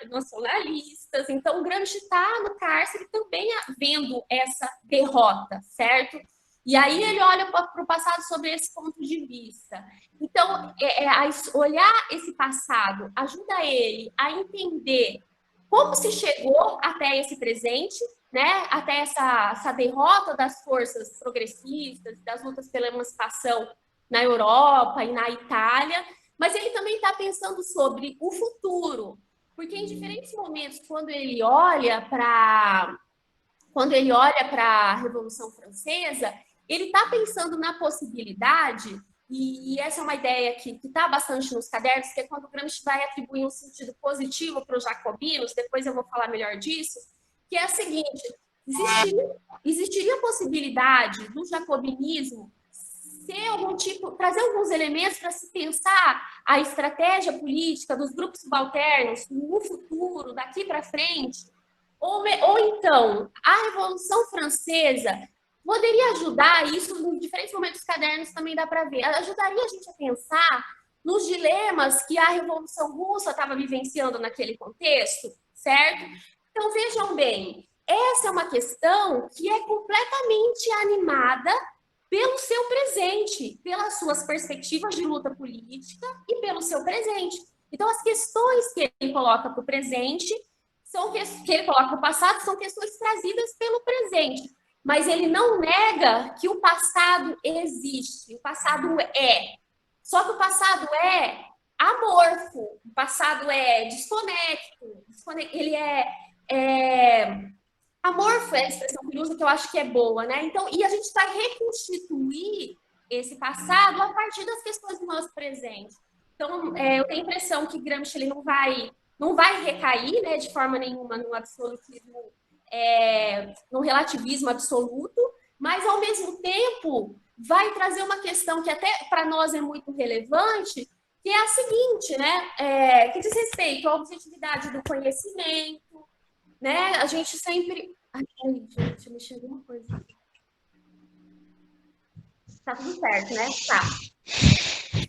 nacionalistas. Então, o Gramsci está no cárcere também vendo essa derrota, certo? E aí ele olha para o passado sobre esse ponto de vista. Então, olhar esse passado ajuda ele a entender como se chegou até esse presente, né? Até essa derrota das forças progressistas, das lutas pela emancipação na Europa e na Itália, mas ele também está pensando sobre o futuro, porque em diferentes momentos, quando ele olha para a Revolução Francesa, ele está pensando na possibilidade, e essa é uma ideia que está bastante nos cadernos, que é quando o Gramsci vai atribuir um sentido positivo para os jacobinos, depois eu vou falar melhor disso, que é a seguinte: existiria a possibilidade do jacobinismo ser algum tipo, trazer alguns elementos para se pensar a estratégia política dos grupos subalternos no futuro, daqui para frente, ou então a Revolução Francesa poderia ajudar, isso em diferentes momentos dos cadernos também dá para ver, ajudaria a gente a pensar nos dilemas que a Revolução Russa estava vivenciando naquele contexto, certo? Então, vejam bem, essa é uma questão que é completamente animada pelo seu presente, pelas suas perspectivas de luta política e pelo seu presente. Então, as questões que ele coloca para o presente, que ele coloca para o passado, são questões trazidas pelo presente. Mas ele não nega que o passado existe, o passado é. Só que o passado é amorfo, o passado é desconecto, ele amorfo é a expressão que ele usa, que eu acho que é boa, né? Então, e a gente vai reconstituir esse passado a partir das questões do nosso presente. Então, eu tenho a impressão que Gramsci ele não vai recair, né, de forma nenhuma no absolutismo, no relativismo absoluto, mas, ao mesmo tempo, vai trazer uma questão que até para nós é muito relevante, que é a seguinte, né? Que diz respeito à objetividade do conhecimento, né? A gente sempre... Ai, gente, mexer alguma coisa. Tá tudo certo, né? Tá.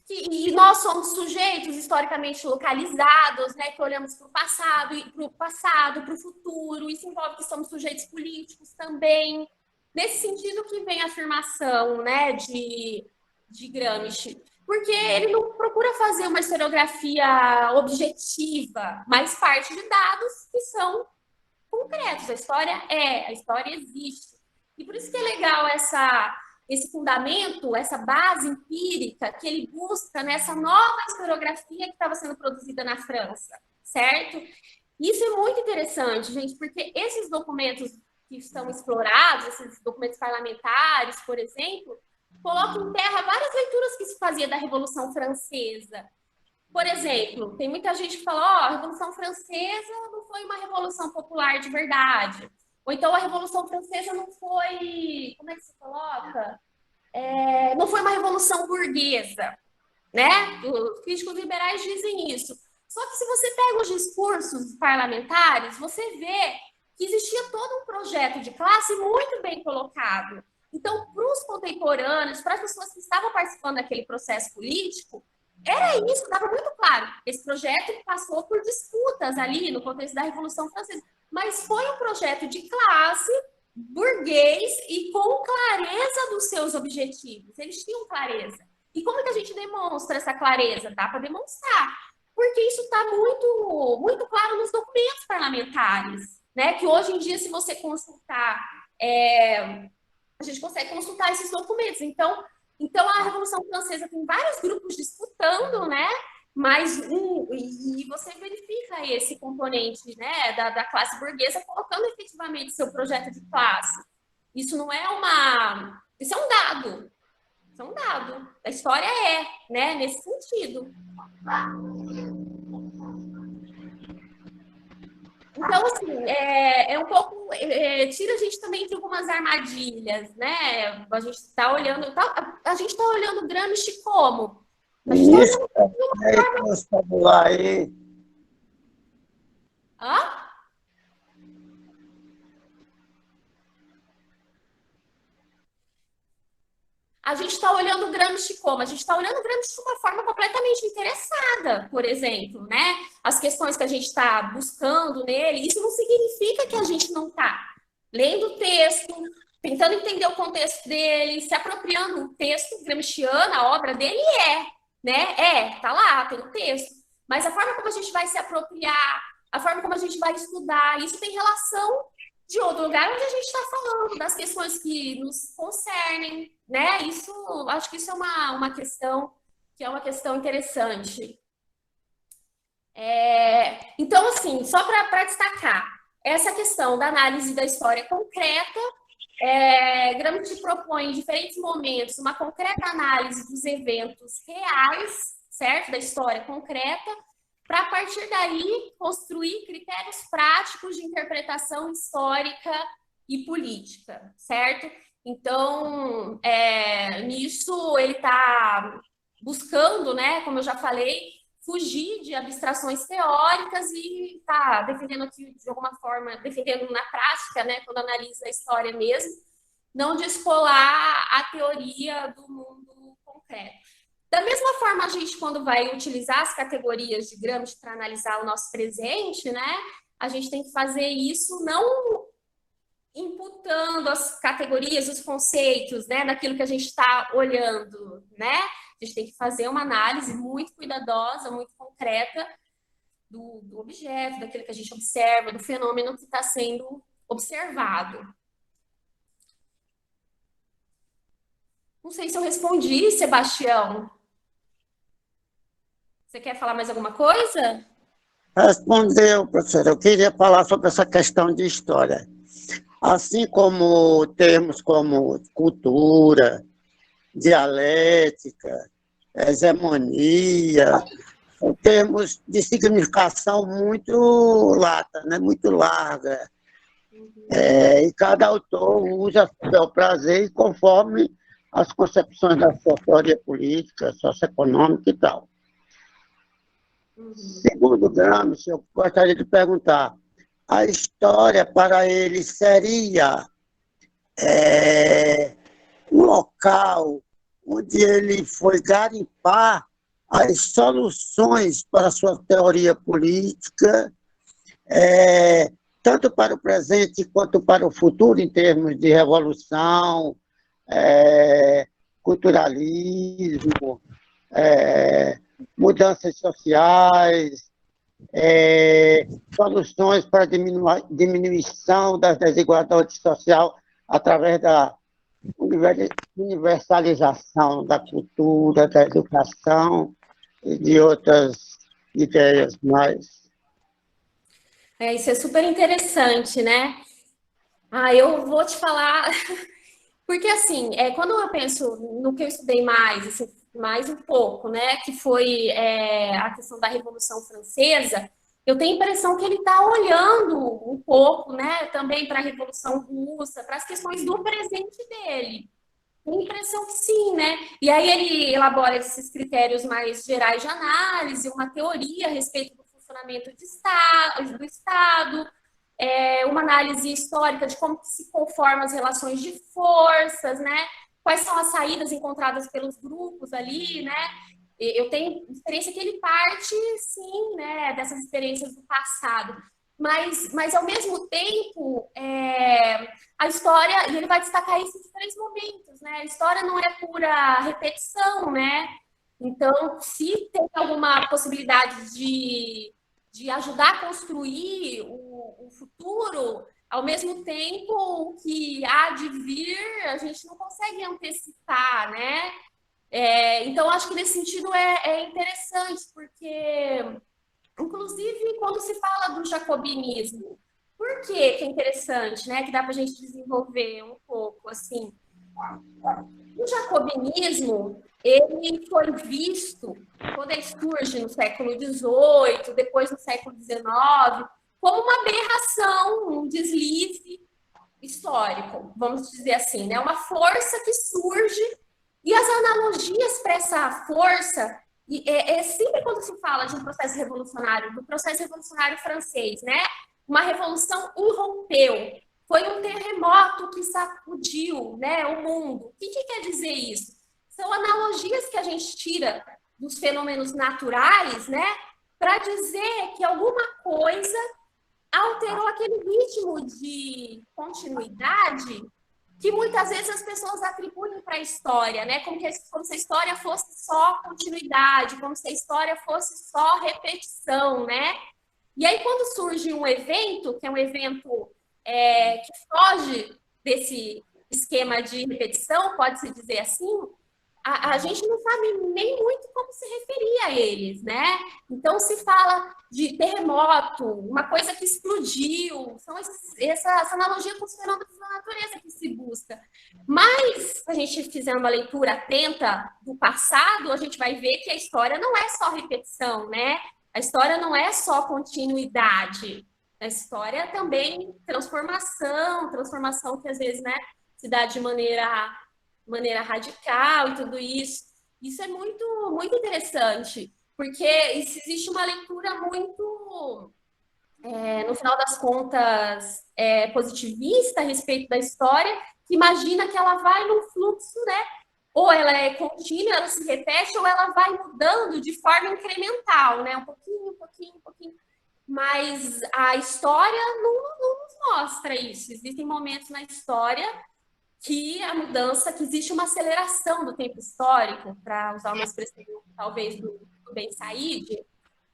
E nós somos sujeitos historicamente localizados, né? Que olhamos para o passado, para o futuro. Isso envolve que somos sujeitos políticos também. Nesse sentido que vem a afirmação, né, de Gramsci. Porque ele não procura fazer uma historiografia objetiva, mas parte de dados que são concretos. A história existe. E por isso que é legal esse fundamento, essa base empírica que ele busca nessa nova historiografia que estava sendo produzida na França, certo? Isso é muito interessante, gente, porque esses documentos que estão explorados, esses documentos parlamentares, por exemplo, colocam em terra várias leituras que se fazia da Revolução Francesa. Por exemplo, tem muita gente que fala, a Revolução Francesa não foi uma revolução popular de verdade. Ou então a Revolução Francesa não foi, como é que se coloca? Não foi uma revolução burguesa, né? Os críticos liberais dizem isso. Só que se você pega os discursos parlamentares, você vê que existia todo um projeto de classe muito bem colocado. Então, para os contemporâneos, para as pessoas que estavam participando daquele processo político, era isso, estava muito claro. Esse projeto passou por disputas ali no contexto da Revolução Francesa, mas foi um projeto de classe, burguês e com clareza dos seus objetivos. Eles tinham clareza. E como que a gente demonstra essa clareza? Dá para demonstrar, porque isso está muito, muito claro nos documentos parlamentares, né? Que hoje em dia, se você consultar, a gente consegue consultar esses documentos. Então a Revolução Francesa tem vários grupos disputando, né? E você verifica esse componente, né, da classe burguesa colocando efetivamente seu projeto de classe. Isso não é isso é um dado. Isso é um dado. A história né, nesse sentido. Então, assim, um pouco... tira a gente também de algumas armadilhas, né? A gente está olhando Gramsci como? Isso, aí. Hã? a gente está olhando o Gramsci como? A gente está olhando o Gramsci de uma forma completamente interessada, por exemplo, né? As questões que a gente está buscando nele, isso não significa que a gente não está lendo o texto, tentando entender o contexto dele, se apropriando do texto gramsciano, a obra dele né? Tá lá, tem o texto. Mas a forma como a gente vai se apropriar, a forma como a gente vai estudar, isso tem relação de outro lugar onde a gente está falando, das questões que nos concernem, né? Isso, acho que isso é uma questão que é uma questão interessante. Então, assim, só para destacar, essa questão da análise da história concreta, Gramsci propõe em diferentes momentos uma concreta análise dos eventos reais, certo? Da história concreta, para, a partir daí, construir critérios práticos de interpretação histórica e política, certo? Então, nisso ele está buscando, né, como eu já falei, fugir de abstrações teóricas e está defendendo aqui, de alguma forma, defendendo na prática, né, quando analisa a história mesmo, não descolar a teoria do mundo concreto. Da mesma forma, a gente, quando vai utilizar as categorias de Gramsci para analisar o nosso presente, né, a gente tem que fazer isso não imputando as categorias, os conceitos, né, daquilo que a gente está olhando, né? A gente tem que fazer uma análise muito cuidadosa, muito concreta do objeto, daquilo que a gente observa, do fenômeno que está sendo observado. Não sei se eu respondi, Sebastião. Você quer falar mais alguma coisa? Respondeu, professora. Eu queria falar sobre essa questão de história. Assim como termos como cultura, dialética, hegemonia, são termos de significação muito lata, né? Muito larga. E cada autor usa a seu prazer e conforme as concepções da sua teoria política, socioeconômica e tal. Segundo Gramsci, eu gostaria de perguntar, a história para ele seria um local onde ele foi garimpar as soluções para a sua teoria política, tanto para o presente quanto para o futuro, em termos de revolução, culturalismo, mudanças sociais, soluções para diminuição das desigualdades sociais através da universalização da cultura, da educação e de outras ideias mais. Isso é super interessante, né? Eu vou te falar, porque assim, quando eu penso no que eu estudei mais, assim, mais um pouco, né, que foi a questão da Revolução Francesa, eu tenho a impressão que ele está olhando um pouco, né, também para a Revolução Russa, para as questões do presente dele. Tenho a impressão que sim, né? E aí ele elabora esses critérios mais gerais de análise, uma teoria a respeito do funcionamento do Estado, uma análise histórica de como se conformam as relações de forças, né? Quais são as saídas encontradas pelos grupos ali, né? Eu tenho experiência que ele parte, sim, né, dessas experiências do passado, mas ao mesmo tempo, a história, e ele vai destacar isso em diferentes momentos, né? A história não é pura repetição, né? Então, se tem alguma possibilidade de ajudar a construir o futuro, ao mesmo tempo, o que há de vir, a gente não consegue antecipar, né? Então, acho que nesse sentido é interessante, porque, inclusive, quando se fala do jacobinismo, por que é interessante, né? Que dá para a gente desenvolver um pouco, assim. O jacobinismo, ele foi visto, quando ele surge no século XVIII, depois no século XIX, como uma aberração, um deslize histórico, vamos dizer assim, né? Uma força que surge, e as analogias para essa força, sempre quando se fala de um processo revolucionário, do processo revolucionário francês, né? Uma revolução irrompeu, foi um terremoto que sacudiu, né, o mundo. O que quer dizer isso? são analogias que a gente tira dos fenômenos naturais, né, para dizer que alguma coisa alterou aquele ritmo de continuidade que muitas vezes as pessoas atribuem para a história, né? Como se a história fosse só continuidade, como se a história fosse só repetição, né? E aí, quando surge um evento, que é um evento que foge desse esquema de repetição, pode-se dizer assim, a gente não sabe nem muito como se referir a eles, né? Então, se fala de terremoto, uma coisa que explodiu, são essa analogia com os fenômenos da natureza que se busca. Mas, se a gente fizer uma leitura atenta do passado, a gente vai ver que a história não é só repetição, né? A história não é só continuidade. A história é também transformação que às vezes, né, se dá de maneira radical e tudo isso. Isso é muito, muito interessante, porque existe uma leitura muito, no final das contas, positivista a respeito da história, que imagina que ela vai num fluxo, né? Ou ela é contínua, ela se repete, ou ela vai mudando de forma incremental, né? Um pouquinho. Mas a história não nos mostra isso. Existem momentos na história que a mudança, que existe uma aceleração do tempo histórico, para usar uma expressão talvez do Ben Said,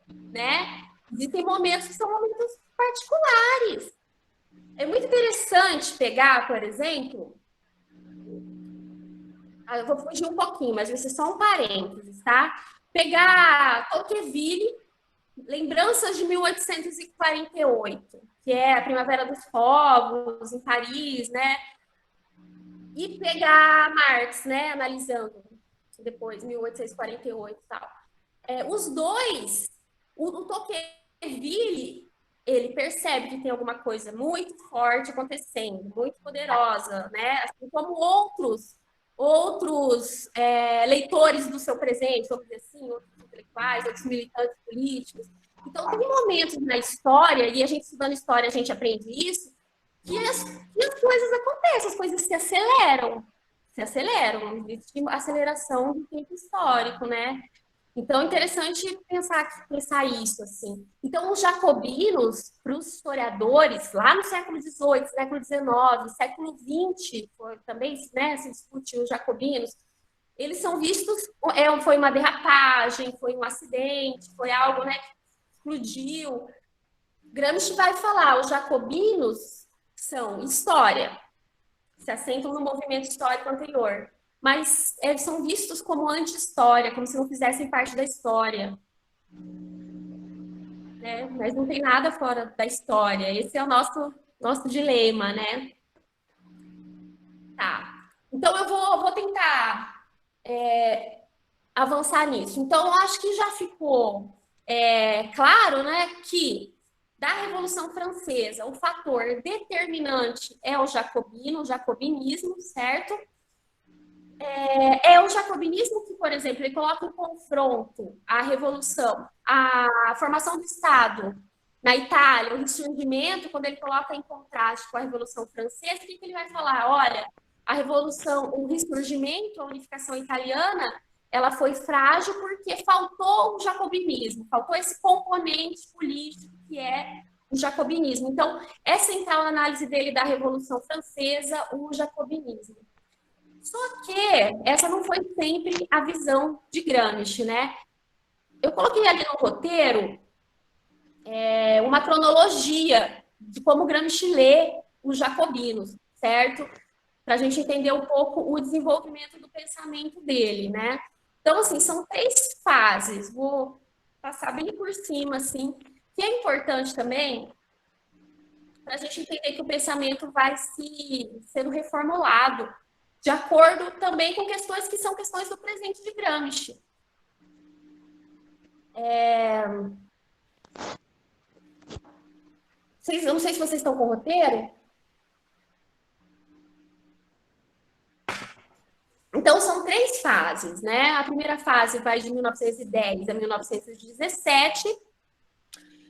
né? Existem momentos que são momentos particulares. É muito interessante pegar, por exemplo, eu vou fugir um pouquinho, mas vai ser só um parênteses, tá? Pegar Tocqueville, Lembranças de 1848, que é a Primavera dos Povos, em Paris, né? E pegar Marx, né, analisando depois, 1848 e tal. Os dois, o Tocqueville, ele percebe que tem alguma coisa muito forte acontecendo, muito poderosa, né? Assim como outros leitores do seu presente, vamos dizer assim, outros intelectuais, outros militantes políticos. Então, tem momentos na história, e a gente estudando história, a gente aprende isso, que as coisas acontecem, as coisas se aceleram, existe aceleração do tempo histórico, né? Então, é interessante pensar isso, assim. Então, os jacobinos, para os historiadores, lá no século XVIII, século XIX, século XX, também, né, se discutiu os jacobinos, eles são vistos, foi uma derrapagem, foi um acidente, foi algo, né, que explodiu. Gramsci vai falar, os jacobinos são história, se assentam no movimento histórico anterior, mas eles são vistos como anti-história, como se não fizessem parte da história. Né? Mas não tem nada fora da história. Esse é o nosso dilema, né? Tá. Então, eu vou tentar avançar nisso. Então, eu acho que já ficou claro, né, que da Revolução Francesa, o fator determinante é o jacobinismo, certo? É o jacobinismo que, por exemplo, ele coloca em confronto a revolução, a formação do Estado na Itália, o ressurgimento, quando ele coloca em contraste com a Revolução Francesa, o que ele vai falar? Olha, a revolução, o ressurgimento, a unificação italiana, ela foi frágil porque faltou o jacobinismo, faltou esse componente político que é o jacobinismo. Então, é central na análise dele da Revolução Francesa, o jacobinismo. Só que essa não foi sempre a visão de Gramsci, né? Eu coloquei ali no roteiro uma cronologia de como Gramsci lê os jacobinos, certo? Para a gente entender um pouco o desenvolvimento do pensamento dele, né? Então, assim, são 3 fases. Vou passar bem por cima, assim, que é importante também para a gente entender que o pensamento vai sendo reformulado de acordo também com questões que são questões do presente de Gramsci. Eu não sei se vocês estão com o roteiro. Então, são 3 fases, né? A primeira fase vai de 1910 a 1917,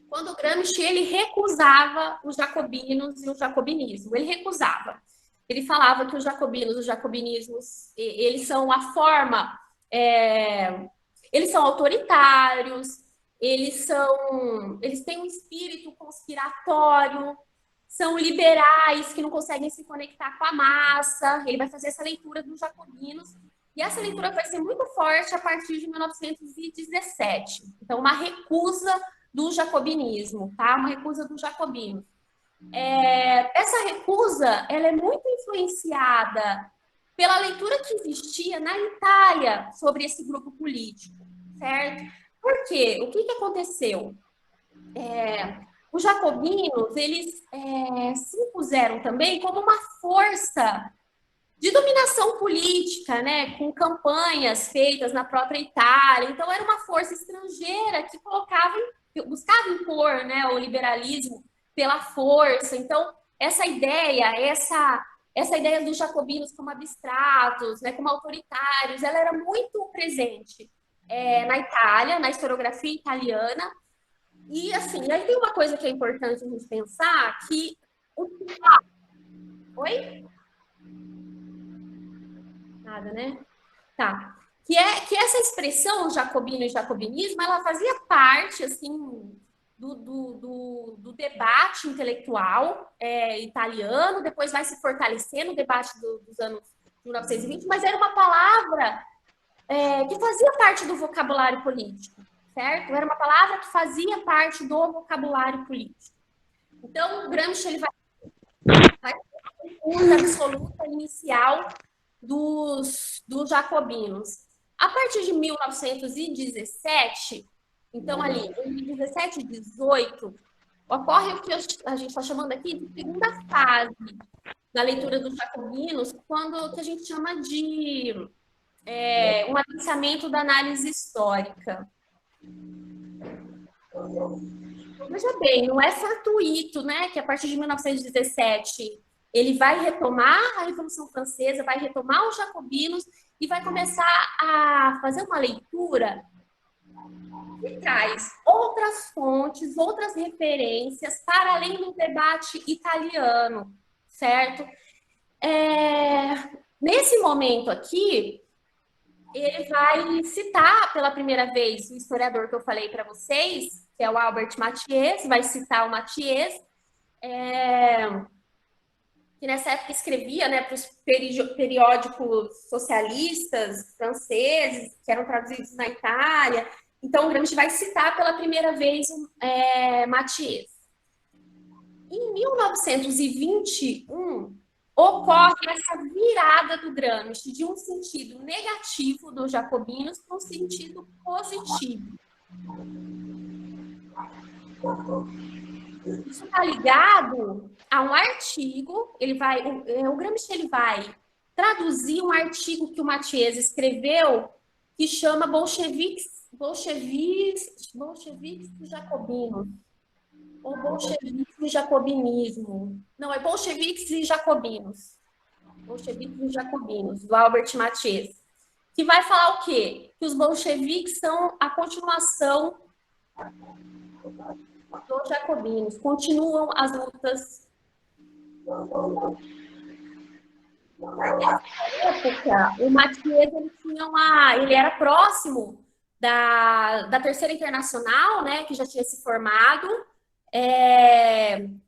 quando Gramsci ele recusava os jacobinos e o jacobinismo. Ele recusava. ele falava que os jacobinos, os jacobinismos, eles são a forma, eles são autoritários, eles têm um espírito conspiratório, são liberais que não conseguem se conectar com a massa. Ele vai fazer essa leitura dos jacobinos, e essa leitura vai ser muito forte a partir de 1917. Então, uma recusa do jacobinismo, tá? Uma recusa do jacobino. Essa recusa, ela é muito influenciada pela leitura que existia na Itália sobre esse grupo político, certo? Por quê? O que aconteceu? Os jacobinos, eles se impuseram também como uma força de dominação política, né, com campanhas feitas na própria Itália. Então, era uma força estrangeira que buscava impor, né, o liberalismo pela força. Então, essa ideia dos jacobinos como abstratos, né, como autoritários, ela era muito presente na Itália, na historiografia italiana. E, assim, aí tem uma coisa que é importante a gente pensar, que... Oi? Nada, né? Tá. Que essa expressão jacobino e jacobinismo, ela fazia parte, assim, do debate intelectual italiano, depois vai se fortalecer no debate dos anos 1920, mas era uma palavra que fazia parte do vocabulário político, certo? Era uma palavra que fazia parte do vocabulário político. Então, o Gramsci ele vai ter a absoluta inicial dos jacobinos. A partir de 1917, então ali, em 17 e 18, ocorre o que a gente está chamando aqui de segunda fase da leitura dos jacobinos, que a gente chama de um adensamento da análise histórica. Veja bem, não é fortuito, né, que a partir de 1917 ele vai retomar a Revolução Francesa, vai retomar os jacobinos e vai começar a fazer uma leitura que traz outras fontes, outras referências para além do debate italiano, certo? Nesse momento aqui, ele vai citar pela primeira vez o historiador que eu falei para vocês, que é o Albert Mathiez, vai citar o Mathiez, que nessa época escrevia, né, para os periódicos socialistas franceses, que eram traduzidos na Itália. Então, o Gramsci vai citar pela primeira vez Mathiez. Em 1921, ocorre essa virada do Gramsci de um sentido negativo dos jacobinos para um sentido positivo. Isso está ligado a um artigo, o Gramsci ele vai traduzir um artigo que o Mathiez escreveu que chama Bolcheviques e Jacobinos, ou Bolcheviques e Jacobinismo. Não, é Bolcheviques e Jacobinos. Bolcheviques e Jacobinos, do Albert Mathiez. Que vai falar o quê? Que os bolcheviques são a continuação dos jacobinos, continuam as lutas. Nessa época, o Mathiez ele era próximo da Terceira Internacional, né, que já tinha se formado,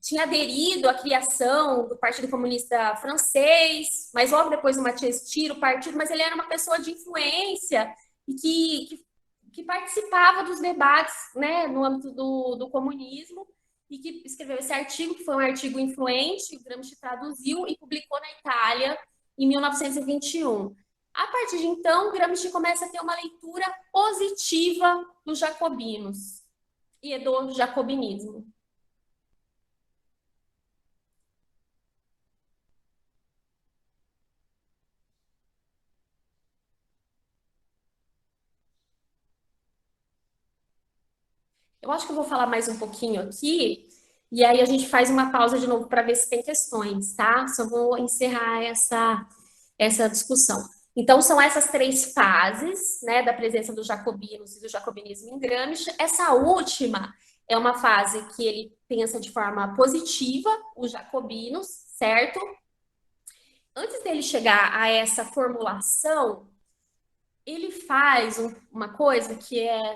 tinha aderido à criação do Partido Comunista Francês, mas logo depois o Mathiez tira o partido, mas ele era uma pessoa de influência e que participava dos debates, né, no âmbito do comunismo, e que escreveu esse artigo, que foi um artigo influente, o Gramsci traduziu e publicou na Itália em 1921. A partir de então, Gramsci começa a ter uma leitura positiva dos jacobinos e do jacobinismo. Eu acho que eu vou falar mais um pouquinho aqui, e aí a gente faz uma pausa de novo para ver se tem questões, tá? Só vou encerrar essa discussão. Então, são essas três fases, né, da presença dos jacobinos e do jacobinismo em Gramsci. Essa última é uma fase que ele pensa de forma positiva, os jacobinos, certo? antes dele chegar a essa formulação, ele faz uma coisa que é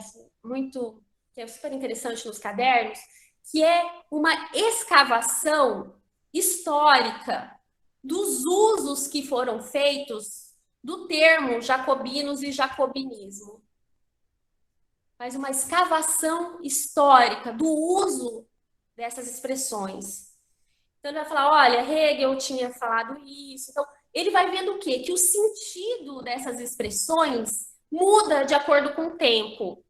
super interessante nos cadernos, que é uma escavação histórica dos usos que foram feitos do termo jacobinos e jacobinismo. Faz uma escavação histórica do uso dessas expressões. Então, ele vai falar, olha, Hegel tinha falado isso. Então, ele vai vendo o quê? Que o sentido dessas expressões muda de acordo com o tempo.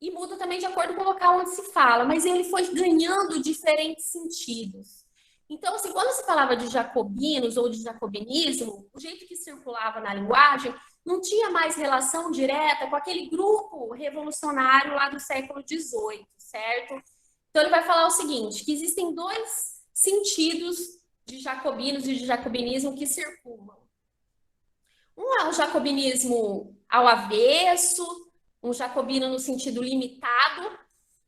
E muda também de acordo com o local onde se fala. Mas ele foi ganhando diferentes sentidos. Então, assim, quando se falava de jacobinos ou de jacobinismo, o jeito que circulava na linguagem não tinha mais relação direta com aquele grupo revolucionário lá do século XVIII, certo? Então, ele vai falar o seguinte, que existem dois sentidos de jacobinos e de jacobinismo que circulam. Um é o jacobinismo ao avesso, um jacobino no sentido limitado,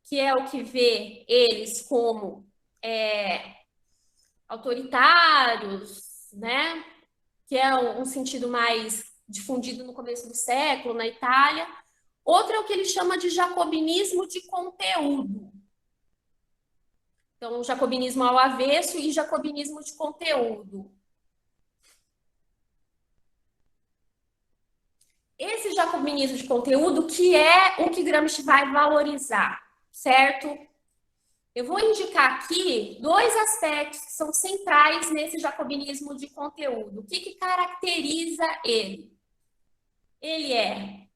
que é o que vê eles como autoritários, né? Que é um sentido mais difundido no começo do século, na Itália. Outro é o que ele chama de jacobinismo de conteúdo. Então, jacobinismo ao avesso e jacobinismo de conteúdo. Esse jacobinismo de conteúdo que é o que Gramsci vai valorizar, certo? Eu vou indicar aqui dois aspectos que são centrais nesse jacobinismo de conteúdo. O que caracteriza ele? Ele é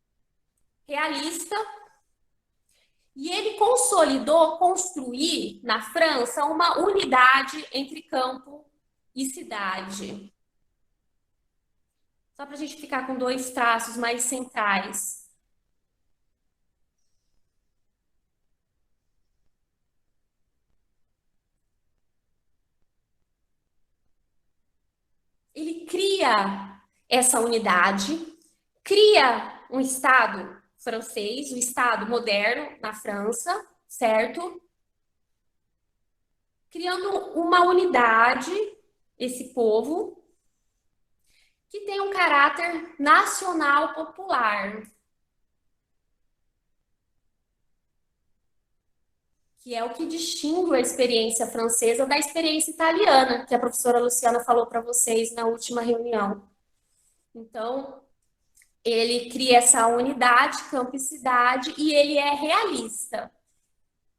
realista e ele consolidou construir na França uma unidade entre campo e cidade. Só para a gente ficar com dois traços mais centrais. Ele cria essa unidade, cria um Estado francês, um Estado moderno na França, certo? Criando uma unidade, esse povo, que tem um caráter nacional popular. Que é o que distingue a experiência francesa da experiência italiana, que a professora Luciana falou para vocês na última reunião. Então, ele cria essa unidade, campo e cidade, e ele é realista.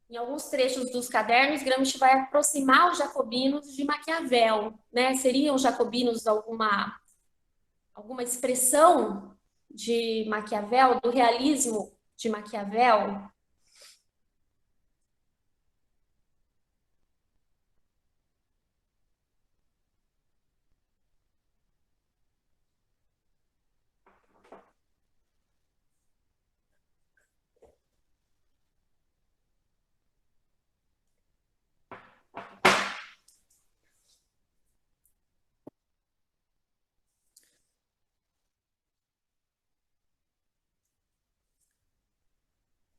Em alguns trechos dos cadernos, Gramsci vai aproximar os jacobinos de Maquiavel, né? Seriam jacobinos alguma expressão de Maquiavel, do realismo de Maquiavel?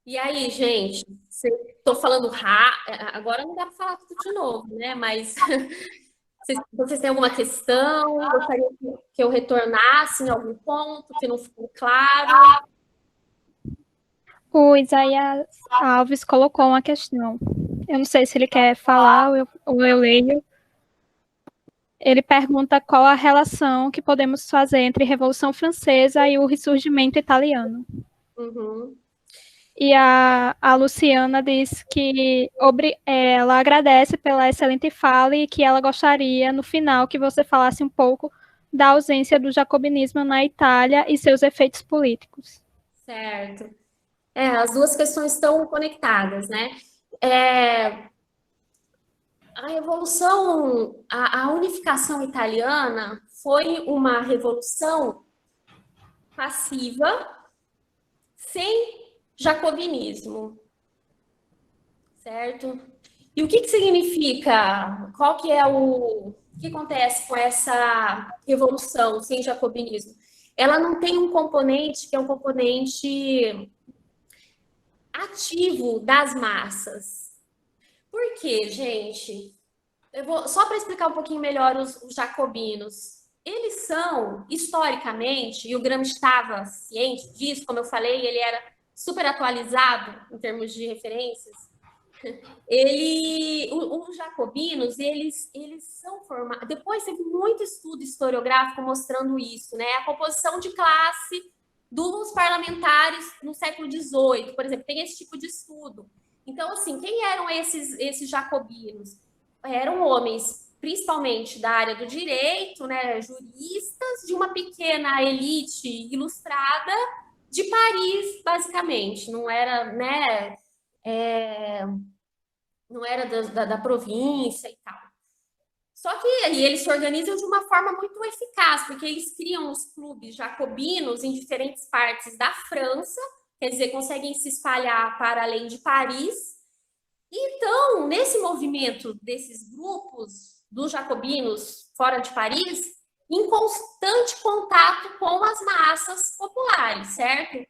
E aí, gente, estou falando agora não dá para falar tudo de novo, né? Mas vocês têm alguma questão? Gostaria que eu retornasse em algum ponto que não ficou claro? O Isaías Alves colocou uma questão. Eu não sei se ele quer falar ou eu leio. Ele pergunta qual a relação que podemos fazer entre a Revolução Francesa e o ressurgimento italiano. Uhum. E a Luciana diz que ela agradece pela excelente fala e que ela gostaria, no final, que você falasse um pouco da ausência do jacobinismo na Itália e seus efeitos políticos. Certo. As duas questões estão conectadas, né? A revolução, a unificação italiana foi uma revolução passiva, sem jacobinismo, certo? E o que significa? Qual que é o que acontece com essa revolução sem jacobinismo? Ela não tem um componente que é um componente ativo das massas. Por quê, gente? Só para explicar um pouquinho melhor os jacobinos. eles são, historicamente, e o Gramsci estava ciente disso, como eu falei, ele era super atualizado em termos de referências. Os jacobinos, eles são formados. Depois teve muito estudo historiográfico mostrando isso, né? A composição de classe dos parlamentares no século XVIII, por exemplo, tem esse tipo de estudo. Então, assim, quem eram esses jacobinos? Eram homens, principalmente da área do direito, né? Juristas, de uma pequena elite ilustrada de Paris, basicamente. Não era, né? Não era da província e tal. Só que aí eles se organizam de uma forma muito eficaz, porque eles criam os clubes jacobinos em diferentes partes da França, quer dizer, conseguem se espalhar para além de Paris. Então, nesse movimento desses grupos dos jacobinos fora de Paris, em constante contato com as massas populares, certo?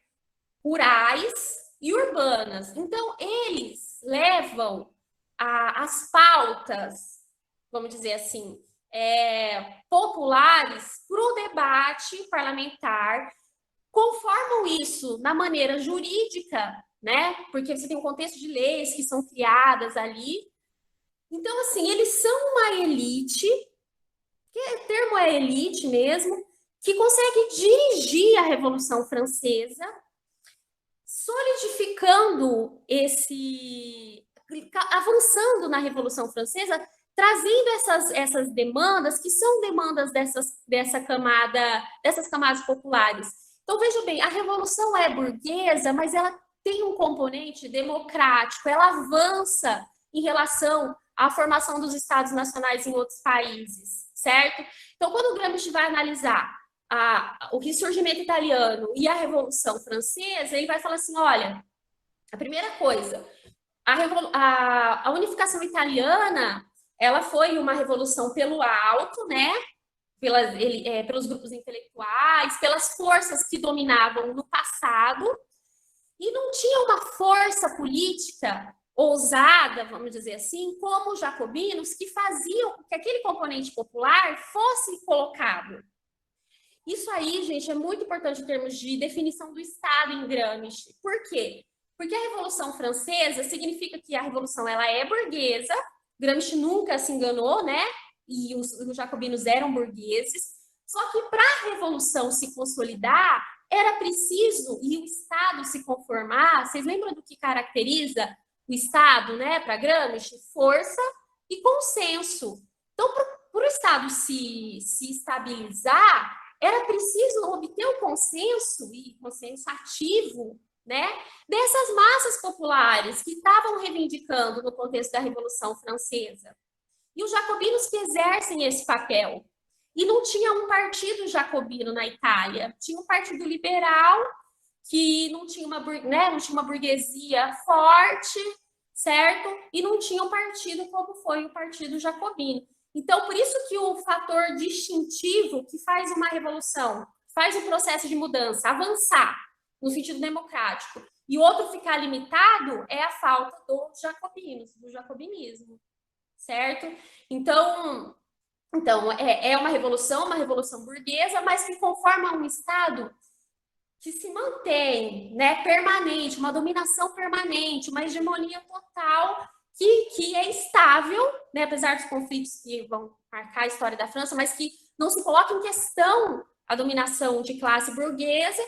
Rurais e urbanas. Então, eles levam as pautas, vamos dizer assim, populares para o debate parlamentar, conformam isso na maneira jurídica, né? Porque você tem um contexto de leis que são criadas ali. Então, assim, eles são uma elite, que o termo é elite mesmo, que consegue dirigir a Revolução Francesa, solidificando avançando na Revolução Francesa, trazendo essas demandas, que são demandas dessas camadas populares. Então, veja bem, a Revolução é burguesa, mas ela tem um componente democrático, ela avança em relação à formação dos Estados nacionais em outros países, certo? Então, quando o Gramsci vai analisar o ressurgimento italiano e a Revolução Francesa, ele vai falar assim, olha, a primeira coisa, a unificação italiana, ela foi uma revolução pelo alto, né? Pelos grupos intelectuais, pelas forças que dominavam no passado, e não tinha uma força política ousada, vamos dizer assim, como os jacobinos, que faziam com que aquele componente popular fosse colocado. Isso aí, gente, é muito importante em termos de definição do Estado em Gramsci. Por quê? Porque a Revolução Francesa significa que a Revolução ela é burguesa, Gramsci nunca se enganou, né? E os jacobinos eram burgueses. Só que para a Revolução se consolidar, era preciso, e o Estado se conformar, vocês lembram do que caracteriza o Estado, né, para Gramsci? Força e consenso. Então, para o Estado se estabilizar, era preciso obter o consenso, e consenso ativo, né, dessas massas populares que estavam reivindicando no contexto da Revolução Francesa. E os jacobinos que exercem esse papel. E não tinha um partido jacobino na Itália, tinha um partido liberal que não tinha uma burguesia forte, certo? E não tinha um partido como foi o Partido Jacobino. Então, por isso que o fator distintivo que faz uma revolução, faz o processo de mudança avançar no sentido democrático, e o outro ficar limitado é a falta dos jacobinos, do jacobinismo, certo? Então é uma revolução burguesa, mas que conforma um Estado que se mantém, né, permanente, uma dominação permanente, uma hegemonia total que é estável, né, apesar dos conflitos que vão marcar a história da França, mas que não se coloca em questão a dominação de classe burguesa,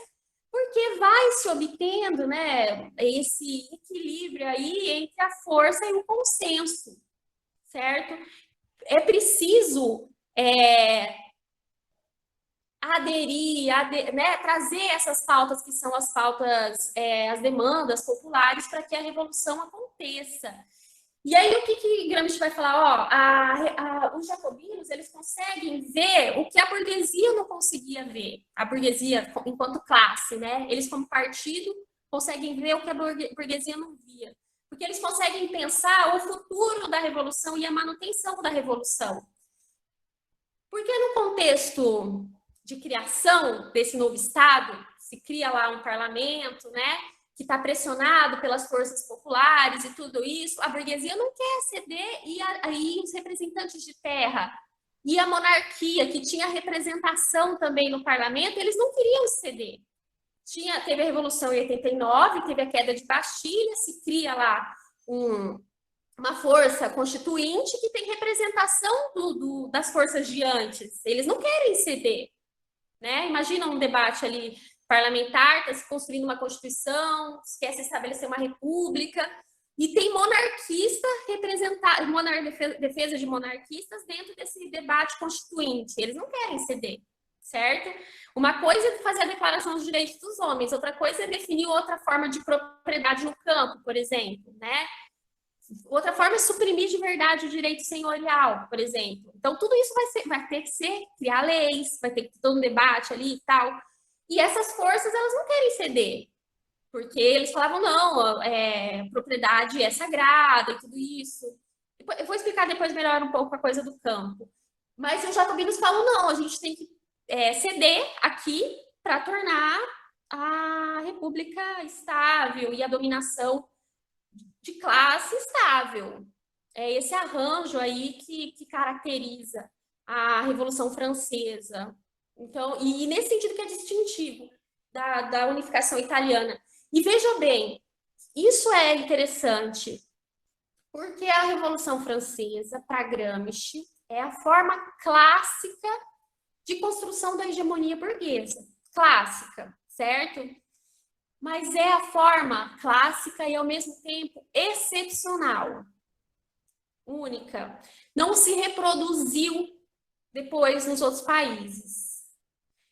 porque vai se obtendo, né, esse equilíbrio aí entre a força e o consenso, certo? É preciso né, trazer essas pautas que são as pautas, as demandas populares para que a revolução aconteça. E aí o que Gramsci vai falar? Os jacobinos, eles conseguem ver o que a burguesia não conseguia ver. A burguesia enquanto classe, né? Eles como partido conseguem ver o que a burguesia não via. Porque eles conseguem pensar o futuro da revolução e a manutenção da revolução. Porque no contexto de criação desse novo Estado, se cria lá um parlamento, né, que está pressionado pelas forças populares e tudo isso, a burguesia não quer ceder e aí os representantes de terra e a monarquia, que tinha representação também no parlamento, eles não queriam ceder. Teve a Revolução em 89, teve a queda de Bastilha, se cria lá uma força constituinte que tem representação das forças de antes. Eles não querem ceder. Né? Imagina um debate ali parlamentar, está se construindo uma Constituição, quer se estabelecer uma república, e tem monarquista defesa de monarquistas dentro desse debate constituinte. Eles não querem ceder, certo? Uma coisa é fazer a Declaração dos Direitos dos Homens, outra coisa é definir outra forma de propriedade no campo, por exemplo, né? Outra forma é suprimir de verdade o direito senhorial, por exemplo. Então, tudo isso vai ter que criar leis, vai ter que ter todo um debate ali e tal. E essas forças, elas não querem ceder, porque eles falavam, não, propriedade é sagrada e tudo isso. Eu vou explicar depois melhor um pouco a coisa do campo. Mas os jacobinos falam, não, a gente tem que ceder aqui para tornar a república estável e a dominação de classe estável. É esse arranjo aí que caracteriza a Revolução Francesa. Então, e nesse sentido que é distintivo da unificação italiana. E veja bem, isso é interessante, porque a Revolução Francesa, para Gramsci, é a forma clássica de construção da hegemonia burguesa. Clássica, certo? Mas é a forma clássica e, ao mesmo tempo, excepcional. Única. Não se reproduziu depois nos outros países.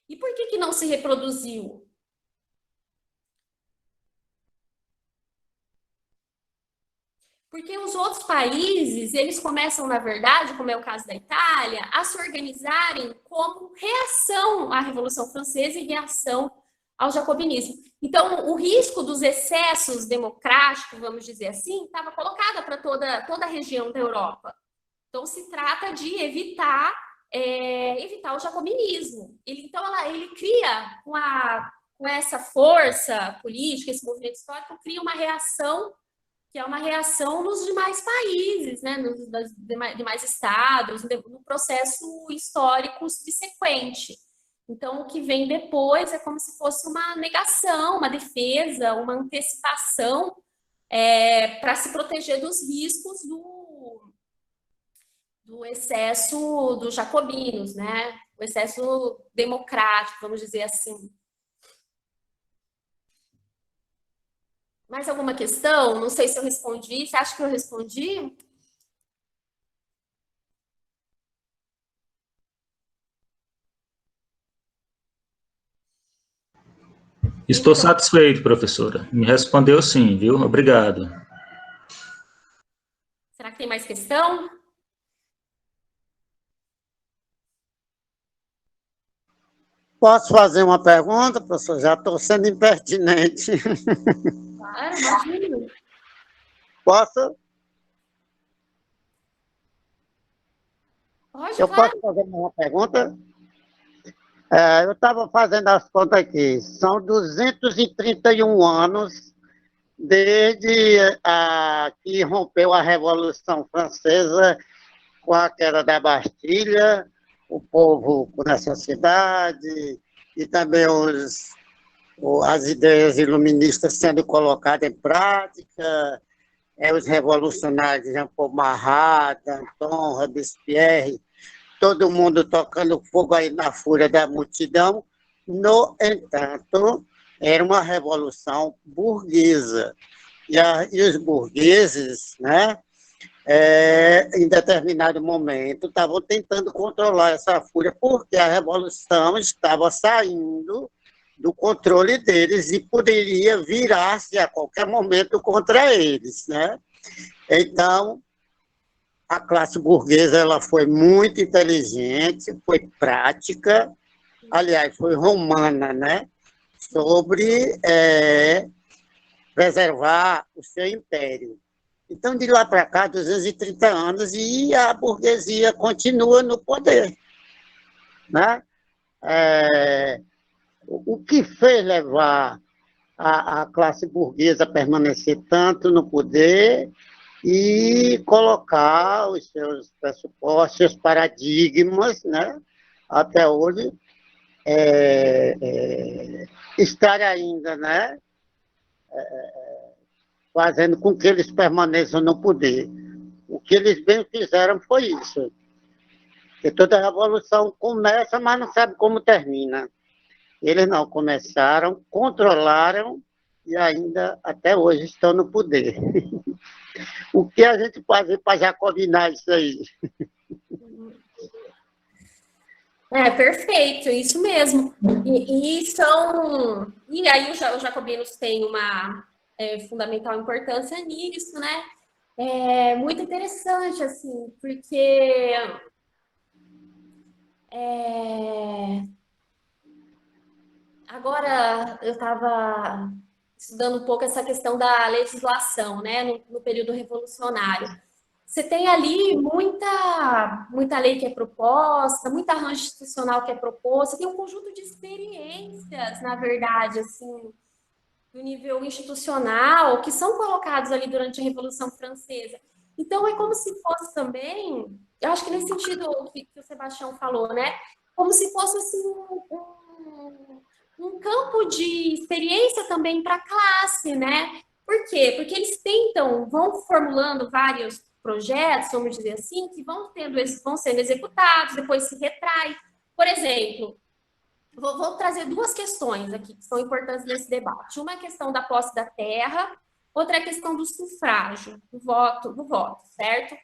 E por que não se reproduziu? Porque os outros países, eles começam, na verdade, como é o caso da Itália, a se organizarem como reação à Revolução Francesa e reação ao jacobinismo. Então, o risco dos excessos democráticos, vamos dizer assim, estava colocado para toda a região da Europa. Então, se trata de evitar o jacobinismo. Ele cria, com essa força política, esse movimento histórico, cria uma reação, que é uma reação nos demais países, né, nos demais estados, no processo histórico subsequente. Então, o que vem depois é como se fosse uma negação, uma defesa, uma antecipação para se proteger dos riscos do excesso dos jacobinos, né? O excesso democrático, vamos dizer assim. Mais alguma questão? Não sei se eu respondi. Você acha que eu respondi? Estou satisfeito, professora. Me respondeu sim, viu? Obrigado. Será que tem mais questão? Posso fazer uma pergunta, professor? Já estou sendo impertinente. Claro, imagina. Posso? Pode, Eu claro. posso fazer uma pergunta? Eu estava fazendo as contas aqui. São 231 anos desde que rompeu a Revolução Francesa com a queda da Bastilha, o povo com necessidade e também as ideias iluministas sendo colocadas em prática, os revolucionários Jean-Paul Marat, Danton, Robespierre, todo mundo tocando fogo aí na fúria da multidão. No entanto, era uma revolução burguesa. E os burgueses, né, em determinado momento, estavam tentando controlar essa fúria, porque a revolução estava saindo do controle deles e poderia virar-se a qualquer momento contra eles, né? Então, a classe burguesa ela foi muito inteligente, foi prática, aliás, foi romana, né? Sobre preservar o seu império. Então, de lá para cá, 230 anos, e a burguesia continua no poder, né? O que fez levar a classe burguesa a permanecer tanto no poder e colocar os seus pressupostos, seus paradigmas, né? Até hoje, estar ainda, né? Fazendo com que eles permaneçam no poder. O que eles bem fizeram foi isso. Porque toda revolução começa, mas não sabe como termina. Eles não começaram, controlaram e ainda até hoje estão no poder. O que a gente fazer para jacobinar isso aí? Perfeito, isso mesmo. E aí os jacobinos têm uma fundamental importância nisso, né? É muito interessante, assim, porque agora eu estava estudando um pouco essa questão da legislação, né, no período revolucionário. Você tem ali muita lei que é proposta, muita arranjo institucional que é proposta, tem um conjunto de experiências, na verdade, assim, do nível institucional, que são colocados ali durante a Revolução Francesa. Então, é como se fosse também, eu acho que nesse sentido que o Sebastião falou, né? Como se fosse assim, um campo de experiência também para a classe, né? Por quê? Porque eles vão formulando vários projetos, vamos dizer assim, que vão sendo executados, depois se retrai. Por exemplo, vou trazer duas questões aqui que são importantes nesse debate. Uma é a questão da posse da terra, outra é a questão do sufrágio, do voto, certo?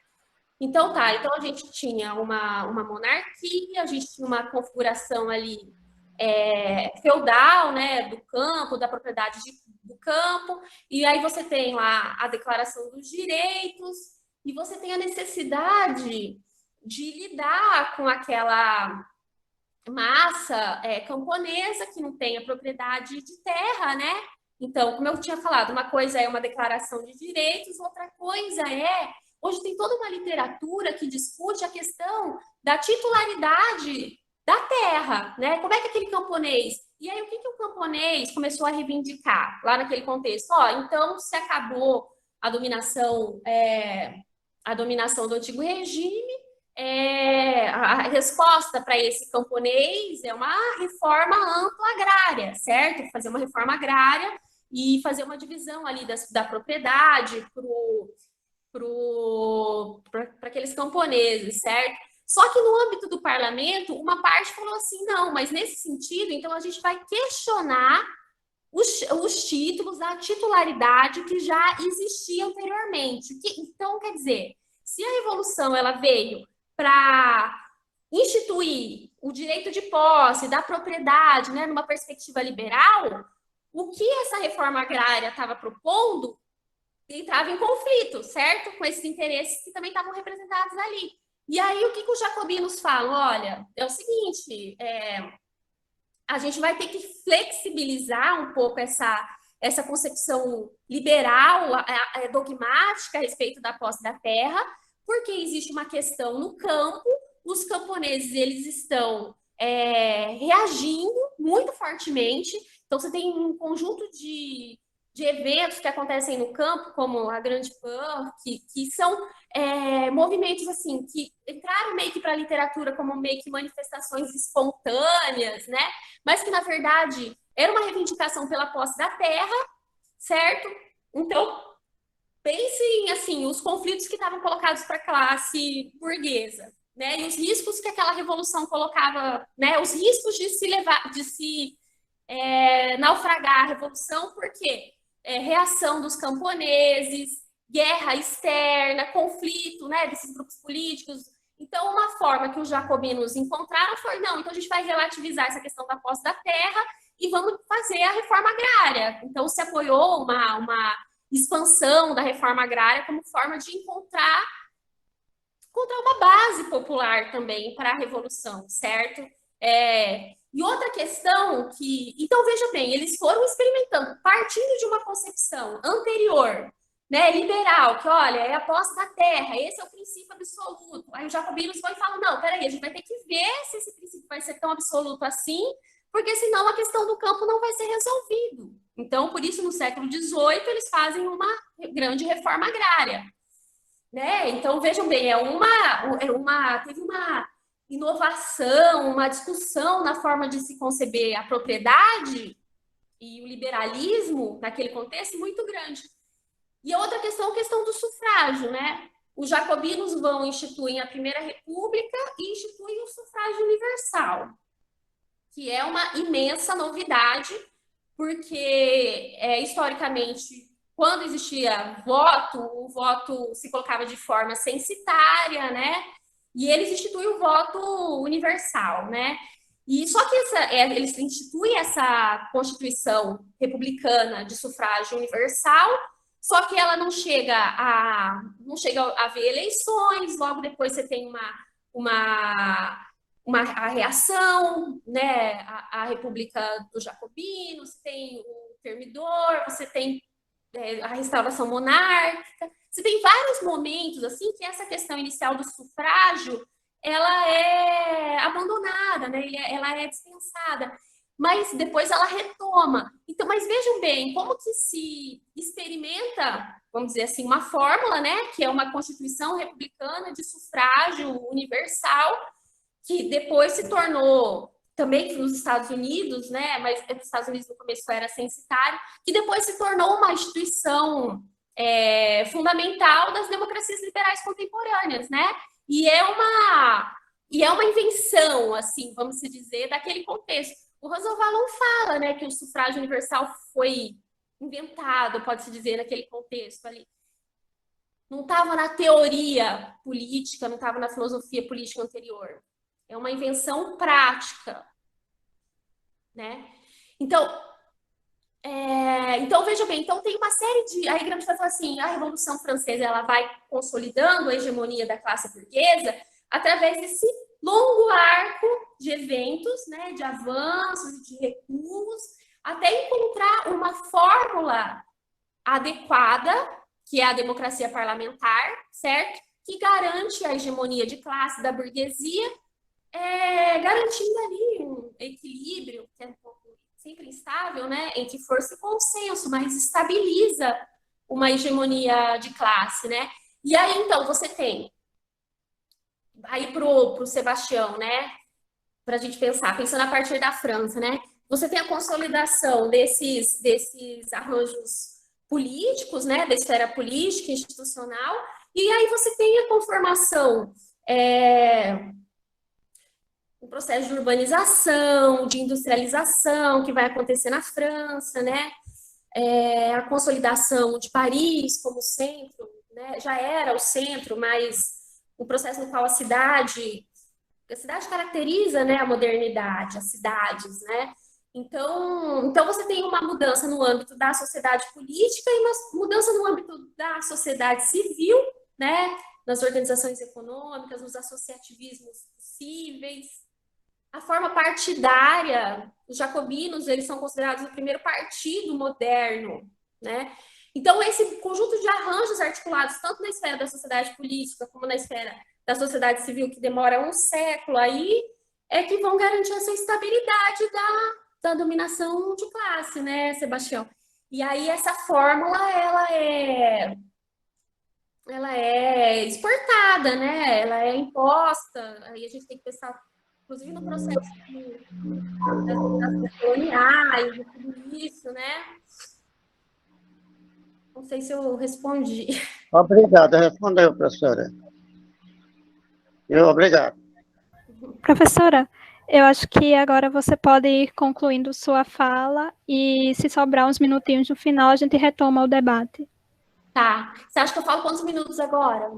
Então a gente tinha uma monarquia, a gente tinha uma configuração ali feudal, né, do campo, da propriedade do campo, e aí você tem lá a declaração dos direitos, e você tem a necessidade de lidar com aquela massa camponesa que não tem a propriedade de terra, né? Então, como eu tinha falado, uma coisa é uma declaração de direitos, outra coisa hoje tem toda uma literatura que discute a questão da titularidade da terra, né? Como é que aquele camponês... E aí, o que o camponês começou a reivindicar lá naquele contexto? Então, se acabou a dominação do antigo regime, a resposta para esse camponês é uma reforma ampla agrária, certo? Fazer uma reforma agrária e fazer uma divisão ali da propriedade para aqueles camponeses, certo? Só que no âmbito do parlamento, uma parte falou assim, não, mas nesse sentido, então a gente vai questionar os títulos, a titularidade que já existia anteriormente. Então, quer dizer, se a Revolução ela veio para instituir o direito de posse da propriedade, né, numa perspectiva liberal, o que essa reforma agrária estava propondo entrava em conflito, certo? Com esses interesses que também estavam representados ali. E aí, o que os jacobinos falam? Olha, é o seguinte, a gente vai ter que flexibilizar um pouco essa concepção liberal, dogmática a respeito da posse da terra, porque existe uma questão no campo, os camponeses eles estão reagindo muito fortemente, então você tem um conjunto de eventos que acontecem no campo, como a Grande Pan, que são movimentos assim que entraram meio que para a literatura como meio que manifestações espontâneas, né? Mas que, na verdade, era uma reivindicação pela posse da terra, certo? Então, pensem, assim, os conflitos que estavam colocados para a classe burguesa, né? E os riscos que aquela revolução colocava, né? Os riscos de se naufragar a revolução, por quê? Reação dos camponeses, guerra externa, conflito, né, desses grupos políticos. Então, uma forma que os jacobinos encontraram foi, não, então a gente vai relativizar essa questão da posse da terra e vamos fazer a reforma agrária. Então, se apoiou uma expansão da reforma agrária como forma de encontrar uma base popular também para a revolução, certo? E outra questão que... Então, veja bem, eles foram experimentando, partindo de uma concepção anterior, né, liberal, que, olha, é a posse da terra, esse é o princípio absoluto. Aí os jacobinos vão e falam, não, peraí, a gente vai ter que ver se esse princípio vai ser tão absoluto assim, porque senão a questão do campo não vai ser resolvida. Então, por isso, no século XVIII, eles fazem uma grande reforma agrária. né? Então, vejam bem, teve uma inovação, uma discussão na forma de se conceber a propriedade e o liberalismo naquele contexto muito grande. E a outra questão, a questão do sufrágio, né? Os jacobinos instituem a Primeira República e instituem o sufrágio universal, que é uma imensa novidade, porque historicamente, quando existia voto, o voto se colocava de forma censitária, né? E eles instituem o voto universal, né? E só que eles instituem essa Constituição republicana de sufrágio universal, só que ela não chega a haver eleições, logo depois você tem a reação, né? A República dos Jacobinos, você tem o Termidor, você tem a restauração monárquica, você tem vários momentos assim que essa questão inicial do sufrágio ela é abandonada, né? Ela é dispensada, mas depois ela retoma. Então, mas vejam bem, como que se experimenta, vamos dizer assim, uma fórmula, né? Que é uma Constituição republicana de sufrágio universal, que depois se tornou também nos Estados Unidos, né? Mas nos Estados Unidos no começo era censitário, que depois se tornou uma instituição fundamental das democracias liberais contemporâneas, né? E é uma invenção, assim, vamos dizer, daquele contexto. O Roosevelt fala, né, que o sufrágio universal foi inventado, pode-se dizer, naquele contexto ali. Não estava na teoria política, não estava na filosofia política anterior. É uma invenção prática, né? Então, veja bem, então tem uma série de... Aí Gramsci vai falar assim, a Revolução Francesa ela vai consolidando a hegemonia da classe burguesa através desse longo arco de eventos, né, de avanços, de recuos, até encontrar uma fórmula adequada, que é a democracia parlamentar, certo? Que garante a hegemonia de classe da burguesia, garantindo ali um equilíbrio, que é um pouco sempre instável, né, entre força e consenso, mas estabiliza uma hegemonia de classe, né? E aí, então, você tem, aí pro Sebastião, né, para a gente pensando a partir da França, né, você tem a consolidação desses arranjos políticos, né, da esfera política, institucional, e aí você tem a conformação, o processo de urbanização, de industrialização que vai acontecer na França, né? A consolidação de Paris como centro, né? Já era o centro, mas o processo no qual a cidade caracteriza, né, a modernidade, as cidades, né? Então você tem uma mudança no âmbito da sociedade política e uma mudança no âmbito da sociedade civil, né? Nas organizações econômicas, nos associativismos possíveis. A forma partidária, os jacobinos, eles são considerados o primeiro partido moderno, né? Então, esse conjunto de arranjos articulados, tanto na esfera da sociedade política, como na esfera da sociedade civil, que demora um século aí, é que vão garantir essa estabilidade da dominação de classe, né, Sebastião? E aí, essa fórmula, ela é exportada, né? Ela é imposta, aí a gente tem que pensar inclusive no processo das coloniais, de tudo isso, né? Não sei se eu respondi. Obrigado, respondeu, professora. Obrigado. Professora, eu acho que agora você pode ir concluindo sua fala e se sobrar uns minutinhos no final, a gente retoma o debate. Tá. Você acha que eu falo quantos minutos agora?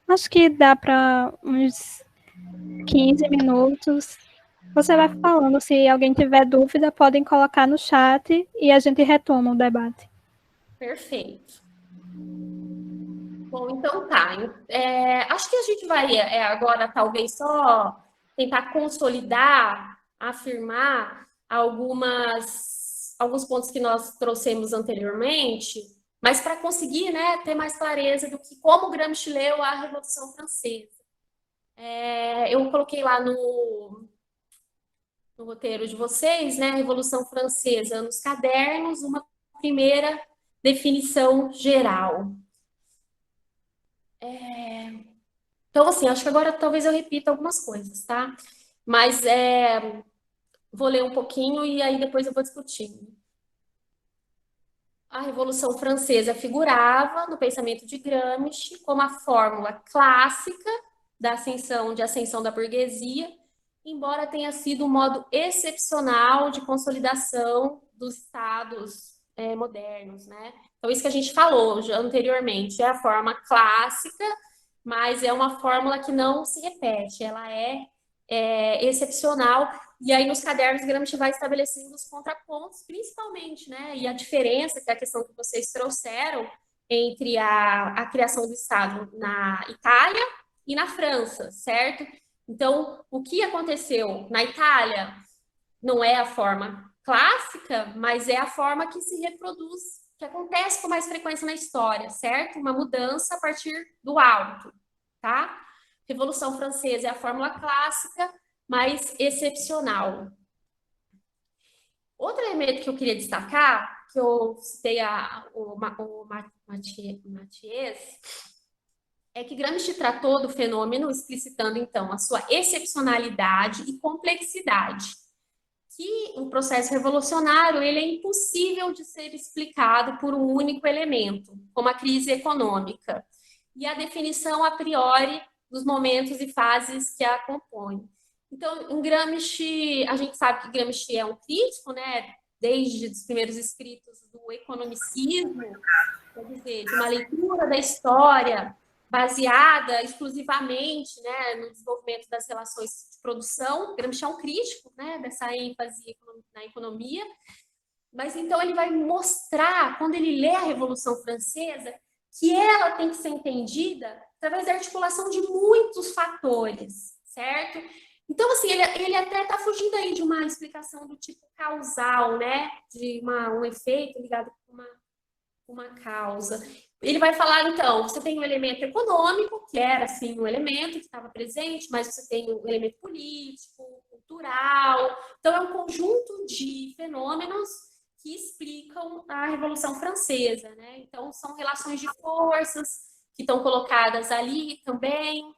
Acho que dá para uns 15 minutos. Você vai falando, se alguém tiver dúvida, podem colocar no chat e a gente retoma o debate. Perfeito. Bom, então tá. Acho que a gente vai agora talvez só tentar consolidar, afirmar alguns pontos que nós trouxemos anteriormente, mas para conseguir, né, ter mais clareza do que como Gramsci leu a Revolução Francesa. Eu coloquei lá no roteiro de vocês, né, Revolução Francesa nos cadernos, uma primeira definição geral. Então, assim, acho que agora talvez eu repita algumas coisas, tá? Mas vou ler um pouquinho e aí depois eu vou discutindo. A Revolução Francesa figurava no pensamento de Gramsci como a fórmula clássica da ascensão da burguesia, embora tenha sido um modo excepcional de consolidação dos estados modernos, né? Então, isso que a gente falou já anteriormente, é a forma clássica, mas é uma fórmula que não se repete, ela é excepcional. E aí, nos cadernos, Gramsci vai estabelecendo os contrapontos, principalmente, né? E a diferença, que é a questão que vocês trouxeram, entre a criação do Estado na Itália e na França, certo? Então, o que aconteceu na Itália não é a forma clássica, mas é a forma que se reproduz, que acontece com mais frequência na história, certo? Uma mudança a partir do alto, tá? Revolução Francesa é a fórmula clássica, mas excepcional. Outro elemento que eu queria destacar, que eu citei o Mathiez, é que Gramsci tratou do fenômeno explicitando, então, a sua excepcionalidade e complexidade, que o processo revolucionário ele é impossível de ser explicado por um único elemento, como a crise econômica, e a definição a priori dos momentos e fases que a compõem. Então, em Gramsci, a gente sabe que Gramsci é um crítico, né, desde os primeiros escritos do economicismo, quer dizer, de uma leitura da história baseada exclusivamente, né, no desenvolvimento das relações de produção. Gramsci é um crítico, né, dessa ênfase na economia, mas então ele vai mostrar, quando ele lê a Revolução Francesa, que ela tem que ser entendida através da articulação de muitos fatores, certo? Então, assim, ele até está fugindo aí de uma explicação do tipo causal, né? De um efeito ligado com uma causa. Ele vai falar, então, você tem um elemento econômico, que era, assim, um elemento que estava presente, mas você tem um elemento político, cultural. Então, é um conjunto de fenômenos que explicam a Revolução Francesa, né? Então, são relações de forças que estão colocadas ali também.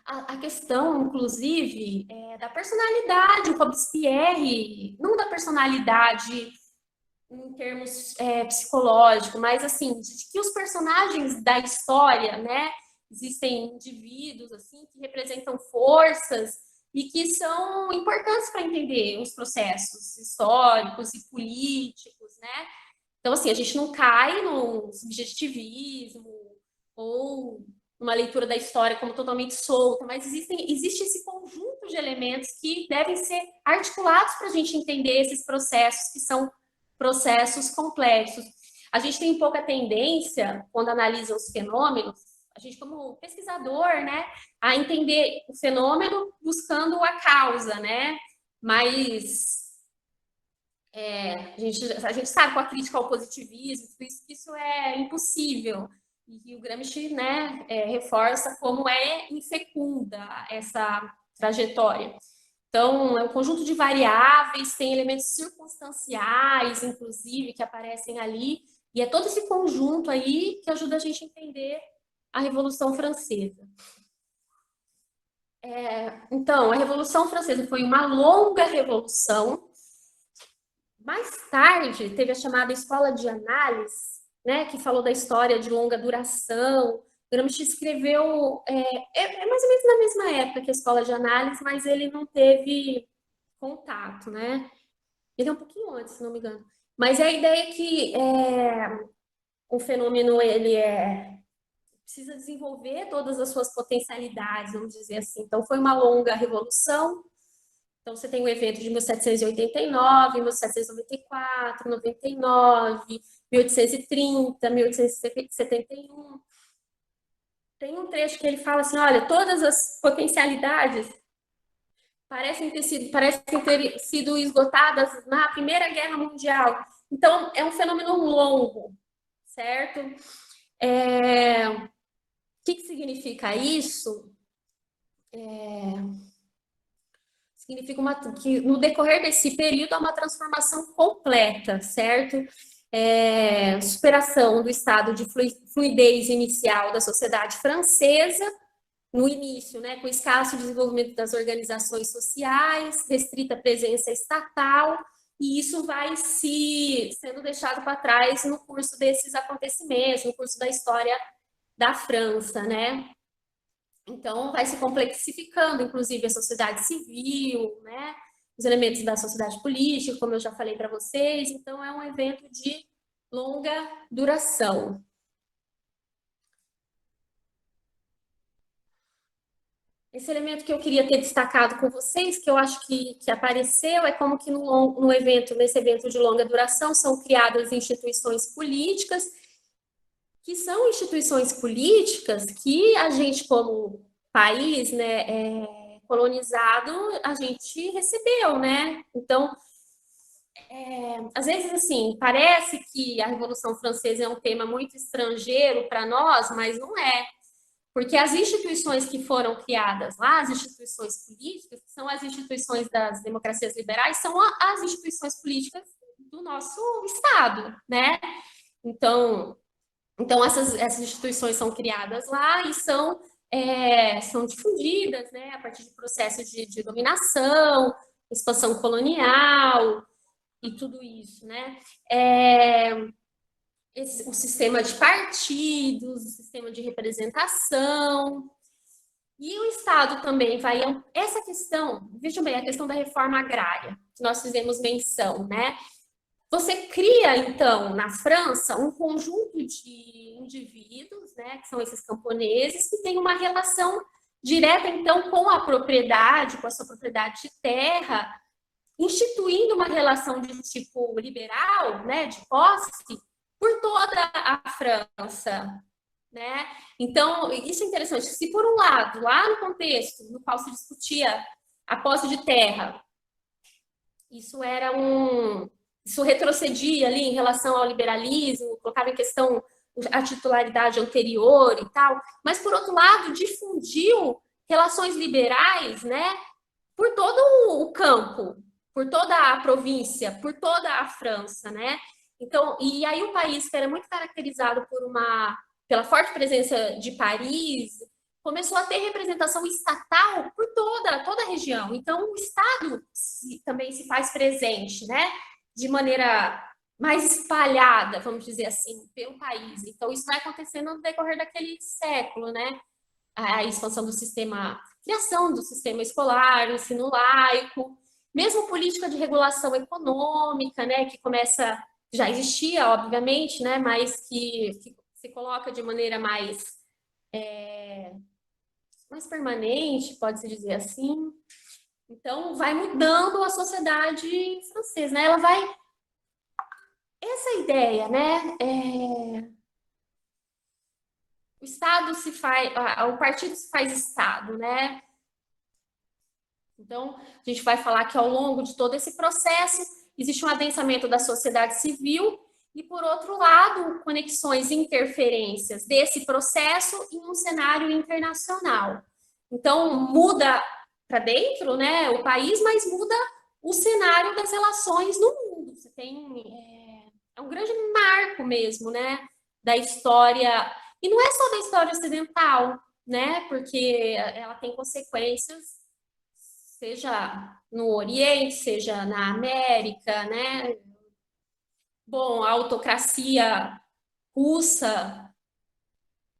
A questão, inclusive, da personalidade, o Robespierre, não da personalidade em termos psicológicos, mas assim, de que os personagens da história, né, existem indivíduos assim que representam forças e que são importantes para entender os processos históricos e políticos, né? Então, assim, a gente não cai no subjetivismo ou uma leitura da história como totalmente solta, mas existe esse conjunto de elementos que devem ser articulados para a gente entender esses processos que são processos complexos. A gente tem pouca tendência, quando analisa os fenômenos, a gente como pesquisador, né, a entender o fenômeno buscando a causa, né, mas a gente sabe com a crítica ao positivismo, isso é impossível. E o Gramsci, né, reforça como é infecunda essa trajetória. Então, é um conjunto de variáveis, tem elementos circunstanciais, inclusive, que aparecem ali, e é todo esse conjunto aí que ajuda a gente a entender a Revolução Francesa. Então, a Revolução Francesa foi uma longa revolução. Mais tarde, teve a chamada Escola de Análise, né, que falou da história de longa duração. Gramsci escreveu, mais ou menos na mesma época que a Escola de Análise, mas ele não teve contato, né? Ele é um pouquinho antes, se não me engano. Mas a ideia é que o fenômeno, ele precisa desenvolver todas as suas potencialidades, vamos dizer assim. Então, foi uma longa revolução. Então, você tem o evento de 1789, 1794, 99, 1830, 1871. Tem um trecho que ele fala assim, olha, todas as potencialidades parecem ter sido esgotadas na Primeira Guerra Mundial. Então, é um fenômeno longo, certo? O que significa isso? Significa que no decorrer desse período há uma transformação completa, certo? superação do estado de fluidez inicial da sociedade francesa, no início, né, com escasso desenvolvimento das organizações sociais, restrita presença estatal, e isso vai sendo deixado para trás no curso desses acontecimentos, no curso da história da França, né? Então, vai se complexificando, inclusive, a sociedade civil, né? Os elementos da sociedade política, como eu já falei para vocês. Então, é um evento de longa duração. Esse elemento que eu queria ter destacado com vocês, que eu acho que apareceu, é como que nesse evento de longa duração, são criadas instituições políticas, que são instituições políticas que a gente, como país, né, colonizado, a gente recebeu, né? Então, às vezes, assim, parece que a Revolução Francesa é um tema muito estrangeiro para nós, mas não é. Porque as instituições que foram criadas lá, as instituições políticas, que são as instituições das democracias liberais, são as instituições políticas do nosso Estado, né? Então essas instituições são criadas lá e são difundidas, né, a partir de processos de dominação, expansão colonial e tudo isso, né? O sistema de partidos, o sistema de representação, e o Estado também vai... Essa questão, vejam bem, a questão da reforma agrária, que nós fizemos menção, né? Você cria, então, na França, um conjunto de indivíduos, né, que são esses camponeses, que têm uma relação direta, então, com a propriedade, com a sua propriedade de terra, instituindo uma relação de tipo liberal, né, de posse, por toda a França, né? Então, isso é interessante. Se, por um lado, lá no contexto no qual se discutia a posse de terra, isso retrocedia ali em relação ao liberalismo, colocava em questão a titularidade anterior e tal, mas, por outro lado, difundiu relações liberais, né, por todo o campo, por toda a província, por toda a França, né? Então, e aí o país, que era muito caracterizado pela forte presença de Paris, começou a ter representação estatal por toda a região. Então, o Estado também se faz presente, né? De maneira mais espalhada, vamos dizer assim, pelo país. Então, isso vai acontecendo no decorrer daquele século, né? A expansão do sistema, criação do sistema escolar, o ensino laico, mesmo política de regulação econômica, né? Que já existia, obviamente, né? Mas que se coloca de maneira mais permanente, pode-se dizer assim. Então, vai mudando a sociedade francesa, né? Essa ideia, né? O Estado o partido se faz Estado, né? Então, a gente vai falar que ao longo de todo esse processo existe um adensamento da sociedade civil e, por outro lado, conexões e interferências desse processo em um cenário internacional. Então, muda para dentro, né, o país, mas muda o cenário das relações no mundo. Você tem um grande marco mesmo, né, da história, e não é só da história ocidental, né, porque ela tem consequências, seja no Oriente, seja na América, né. Bom, a autocracia russa,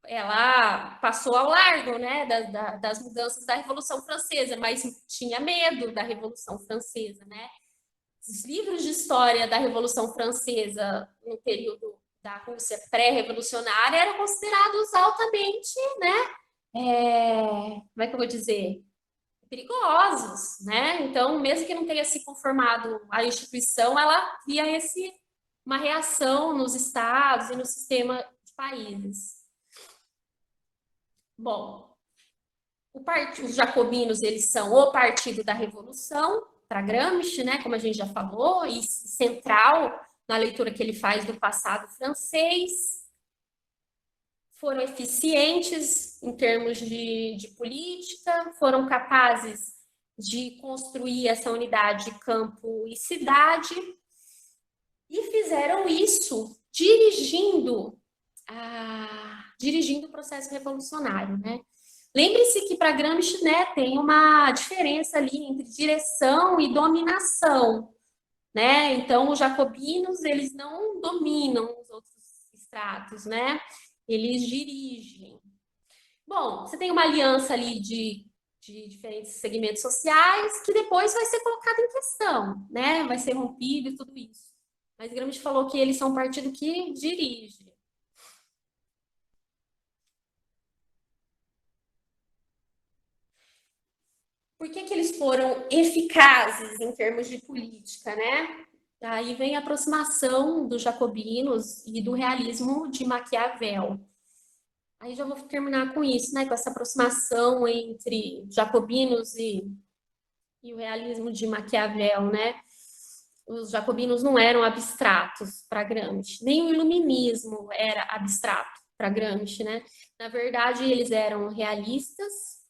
ela passou ao largo, né, das mudanças da Revolução Francesa, mas tinha medo da Revolução Francesa, né? Os livros de história da Revolução Francesa no período da Rússia pré-revolucionária eram considerados altamente, né? Como é que eu vou dizer? Perigosos, né? Então, mesmo que não tenha se conformado a instituição, ela cria uma reação nos estados e no sistema de países. Bom, os jacobinos, eles são o partido da revolução, para Gramsci, né, como a gente já falou, e central na leitura que ele faz do passado francês. Foram eficientes em termos de política, foram capazes de construir essa unidade de campo e cidade, E fizeram isso dirigindo o processo revolucionário, né? Lembre-se que para Gramsci, né, tem uma diferença ali entre direção e dominação, né? Então, os jacobinos, eles não dominam os outros estratos, né? Eles dirigem. Bom, você tem uma aliança ali de diferentes segmentos sociais que depois vai ser colocada em questão, né? Vai ser rompido e tudo isso. Mas Gramsci falou que eles são um partido que dirige. Por que eles foram eficazes em termos de política, né? Aí vem a aproximação dos jacobinos e do realismo de Maquiavel. Aí já vou terminar com isso, né? Com essa aproximação entre jacobinos e o realismo de Maquiavel, né? Os jacobinos não eram abstratos para Gramsci, nem o iluminismo era abstrato para Gramsci, né? Na verdade, eles eram realistas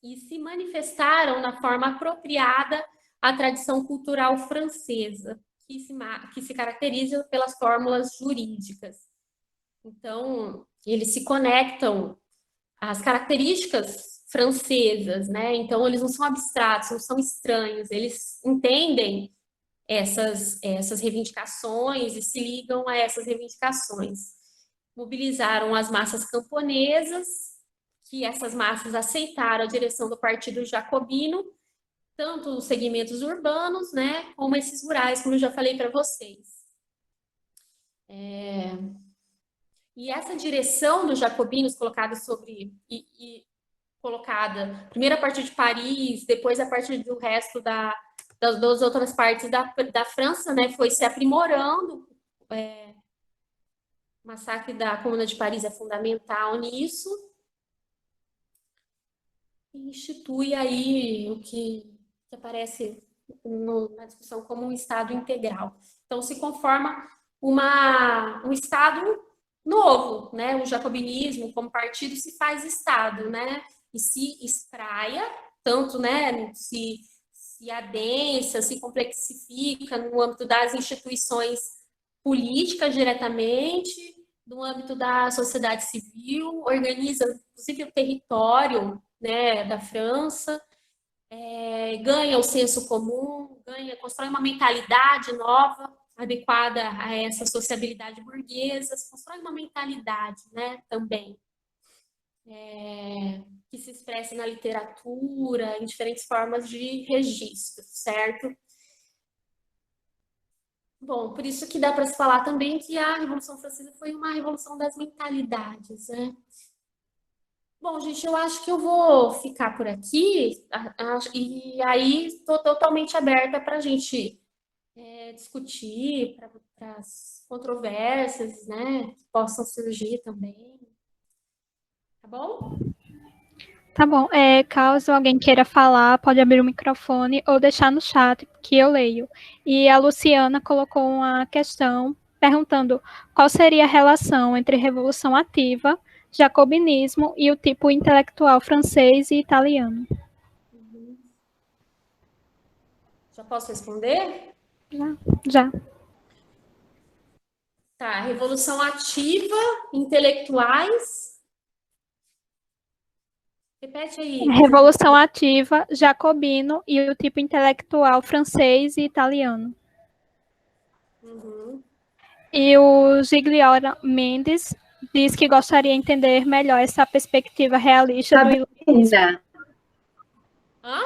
e se manifestaram na forma apropriada à tradição cultural francesa, que se caracteriza pelas fórmulas jurídicas. Então, eles se conectam às características francesas, né? Então, eles não são abstratos, não são estranhos, eles entendem essas reivindicações e se ligam a essas reivindicações. Mobilizaram as massas camponesas, que essas massas aceitaram a direção do Partido Jacobino, tanto os segmentos urbanos, né, como esses rurais, como eu já falei para vocês. E essa direção dos jacobinos colocada colocada primeiro a partir de Paris, depois a partir do resto das outras partes da França, né, foi se aprimorando. O massacre da Comuna de Paris é fundamental nisso. E institui aí o que aparece na discussão como um Estado integral. Então, se conforma um Estado novo, né? O jacobinismo, como partido, se faz Estado, né? E se espraia, tanto, né? Se adensa, se complexifica no âmbito das instituições políticas diretamente, no âmbito da sociedade civil, organiza, inclusive, o território, né, da França, ganha o senso comum, constrói uma mentalidade nova, adequada a essa sociabilidade burguesa, constrói uma mentalidade, né, também, que se expressa na literatura, em diferentes formas de registro, certo? Bom, por isso que dá para se falar também que a Revolução Francesa foi uma revolução das mentalidades, né? Bom, gente, eu acho que eu vou ficar por aqui e aí estou totalmente aberta para a gente discutir, para as controvérsias, né, que possam surgir também. Tá bom? Tá bom. Caso alguém queira falar, pode abrir o microfone ou deixar no chat, que eu leio. E a Luciana colocou uma questão perguntando qual seria a relação entre revolução ativa, jacobinismo e o tipo intelectual francês e italiano. Já posso responder? Já. Tá, revolução ativa, intelectuais. Repete aí. Revolução ativa, jacobino e o tipo intelectual francês e italiano. Uhum. E o Gigliola Mendes diz que gostaria de entender melhor essa perspectiva realista do iluminismo. Hã?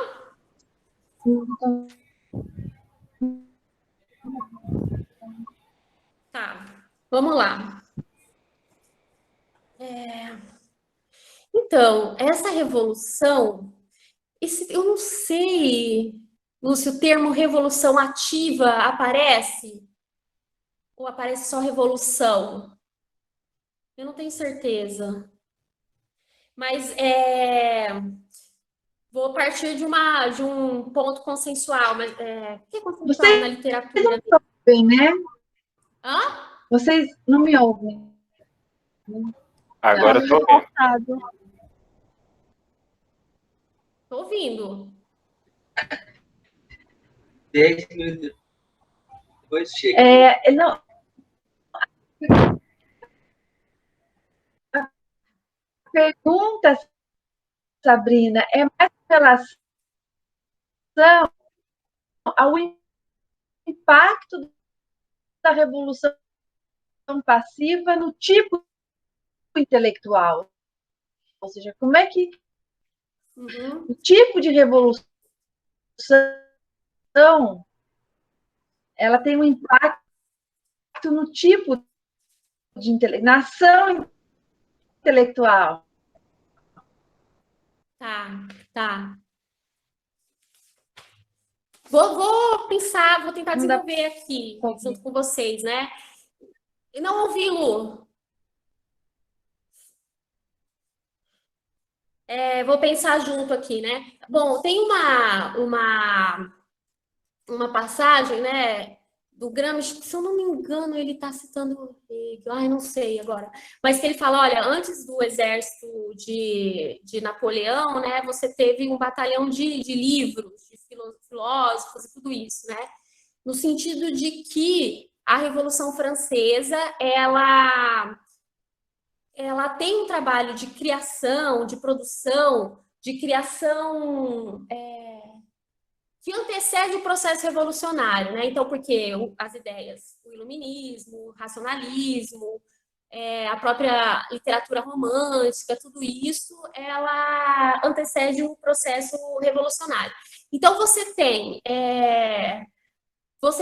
Tá, vamos lá. Então, essa revolução, eu não sei, Lúcio, o termo revolução ativa aparece? Ou aparece só revolução? Eu não tenho certeza. Mas vou partir de um ponto consensual. Mas, o que é consensual na literatura? Bem, né? Hã? Vocês não me ouvem. Agora eu tô ouvindo. Tô ouvindo. Não, a pergunta, Sabrina, é mais em relação ao impacto da revolução passiva no tipo intelectual. Ou seja, como é que o tipo de revolução ela tem um impacto no tipo de na ação intelectual. Tá. Vou pensar, vou tentar desenvolver aqui, junto com vocês, né? E não ouvi, Lu. Vou pensar junto aqui, né? Bom, tem uma passagem, né, do Gramsci, se eu não me engano, ele está citando Hegel, ai, não sei agora, mas que ele fala, olha, antes do exército de Napoleão, né, você teve um batalhão de livros, de filósofos e tudo isso, né, no sentido de que a Revolução Francesa, ela tem um trabalho de criação, de produção, de criação que antecede o processo revolucionário, né? Então, porque as ideias, o iluminismo, o racionalismo, a própria literatura romântica, tudo isso, ela antecede o processo revolucionário. Então, você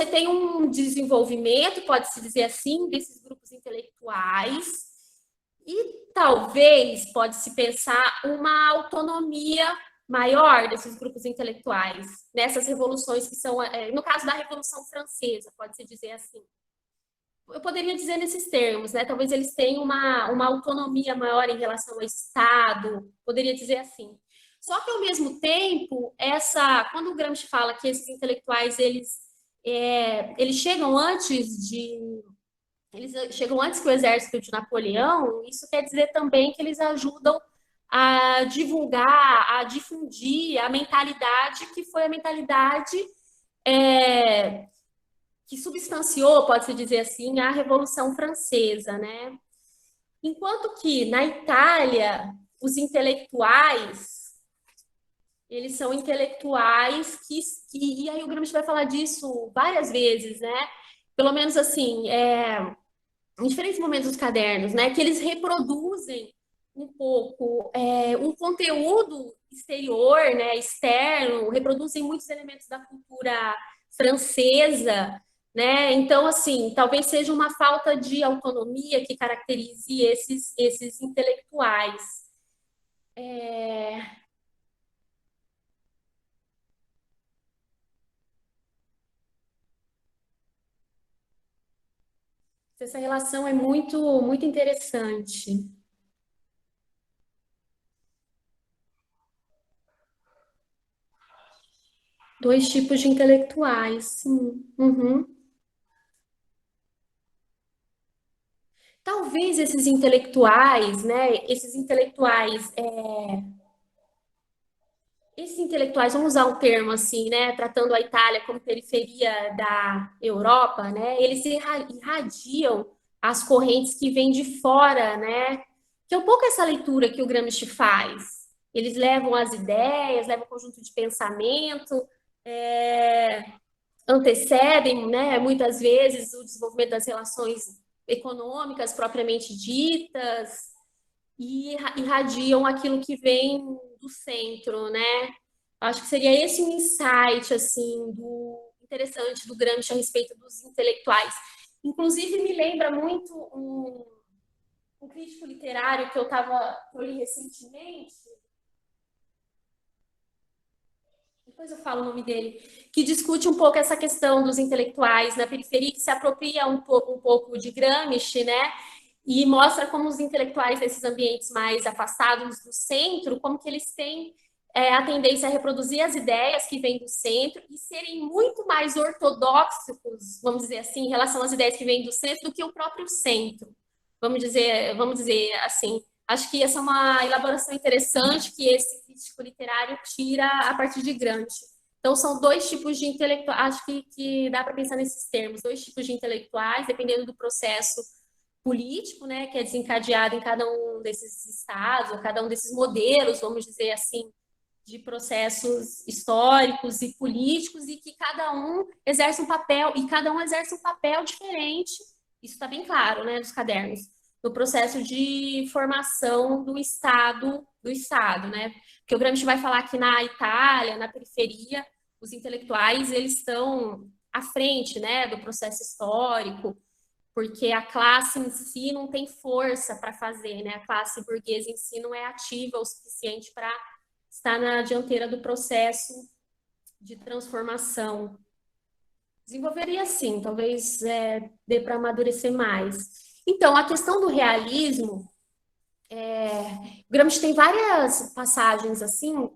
tem um desenvolvimento, pode-se dizer assim, desses grupos intelectuais, e talvez pode-se pensar uma autonomia maior desses grupos intelectuais, nessas revoluções que são, no caso da Revolução Francesa, pode-se dizer assim. Eu poderia dizer nesses termos, né? Talvez eles tenham uma autonomia maior em relação ao Estado, poderia dizer assim. Só que, ao mesmo tempo, quando o Gramsci fala que esses intelectuais, eles chegam antes que o exército de Napoleão, isso quer dizer também que eles ajudam a divulgar, a difundir a mentalidade que foi a mentalidade que substanciou, pode-se dizer assim, a Revolução Francesa, né? Enquanto que na Itália, os intelectuais, eles são intelectuais e aí o Gramsci vai falar disso várias vezes, né? Pelo menos assim, em diferentes momentos dos cadernos, né? Que eles reproduzem um pouco um conteúdo exterior, né, externo, reproduzem muitos elementos da cultura francesa, né? Então, assim, talvez seja uma falta de autonomia que caracterize esses intelectuais. Essa relação é muito, muito interessante. Dois tipos de intelectuais, sim. Uhum. Talvez esses intelectuais, né? Esses intelectuais, vamos usar um termo assim, né? Tratando a Itália como periferia da Europa, né? Eles irradiam as correntes que vêm de fora, né? Que é um pouco essa leitura que o Gramsci faz. Eles levam as ideias, levam o conjunto de pensamento, antecedem, né, muitas vezes, o desenvolvimento das relações econômicas propriamente ditas e irradiam aquilo que vem do centro, né? Acho que seria esse um insight, assim, interessante do Gramsci a respeito dos intelectuais. Inclusive, me lembra muito um crítico literário que eu li recentemente, depois eu falo o nome dele, que discute um pouco essa questão dos intelectuais na periferia, que se apropria um pouco de Gramsci, né? E mostra como os intelectuais desses ambientes mais afastados do centro, como que eles têm a tendência a reproduzir as ideias que vêm do centro e serem muito mais ortodoxos, vamos dizer assim, em relação às ideias que vêm do centro do que o próprio centro. Vamos dizer assim. Acho que essa é uma elaboração interessante que esse crítico literário tira a partir de Gramsci. Então, são dois tipos de intelectuais, acho que dá para pensar nesses termos, dois tipos de intelectuais, dependendo do processo político, né, que é desencadeado em cada um desses estados, ou cada um desses modelos, vamos dizer assim, de processos históricos e políticos, e que cada um exerce um papel, e cada um exerce um papel diferente, isso está bem claro, né, nos cadernos, no processo de formação do Estado, né, porque o Gramsci vai falar que na Itália, na periferia, os intelectuais, eles estão à frente, né, do processo histórico, porque a classe em si não tem força para fazer, né, a classe burguesa em si não é ativa o suficiente para estar na dianteira do processo de transformação. Desenvolveria sim, talvez dê para amadurecer mais. Então, a questão do realismo, Gramsci tem várias passagens assim,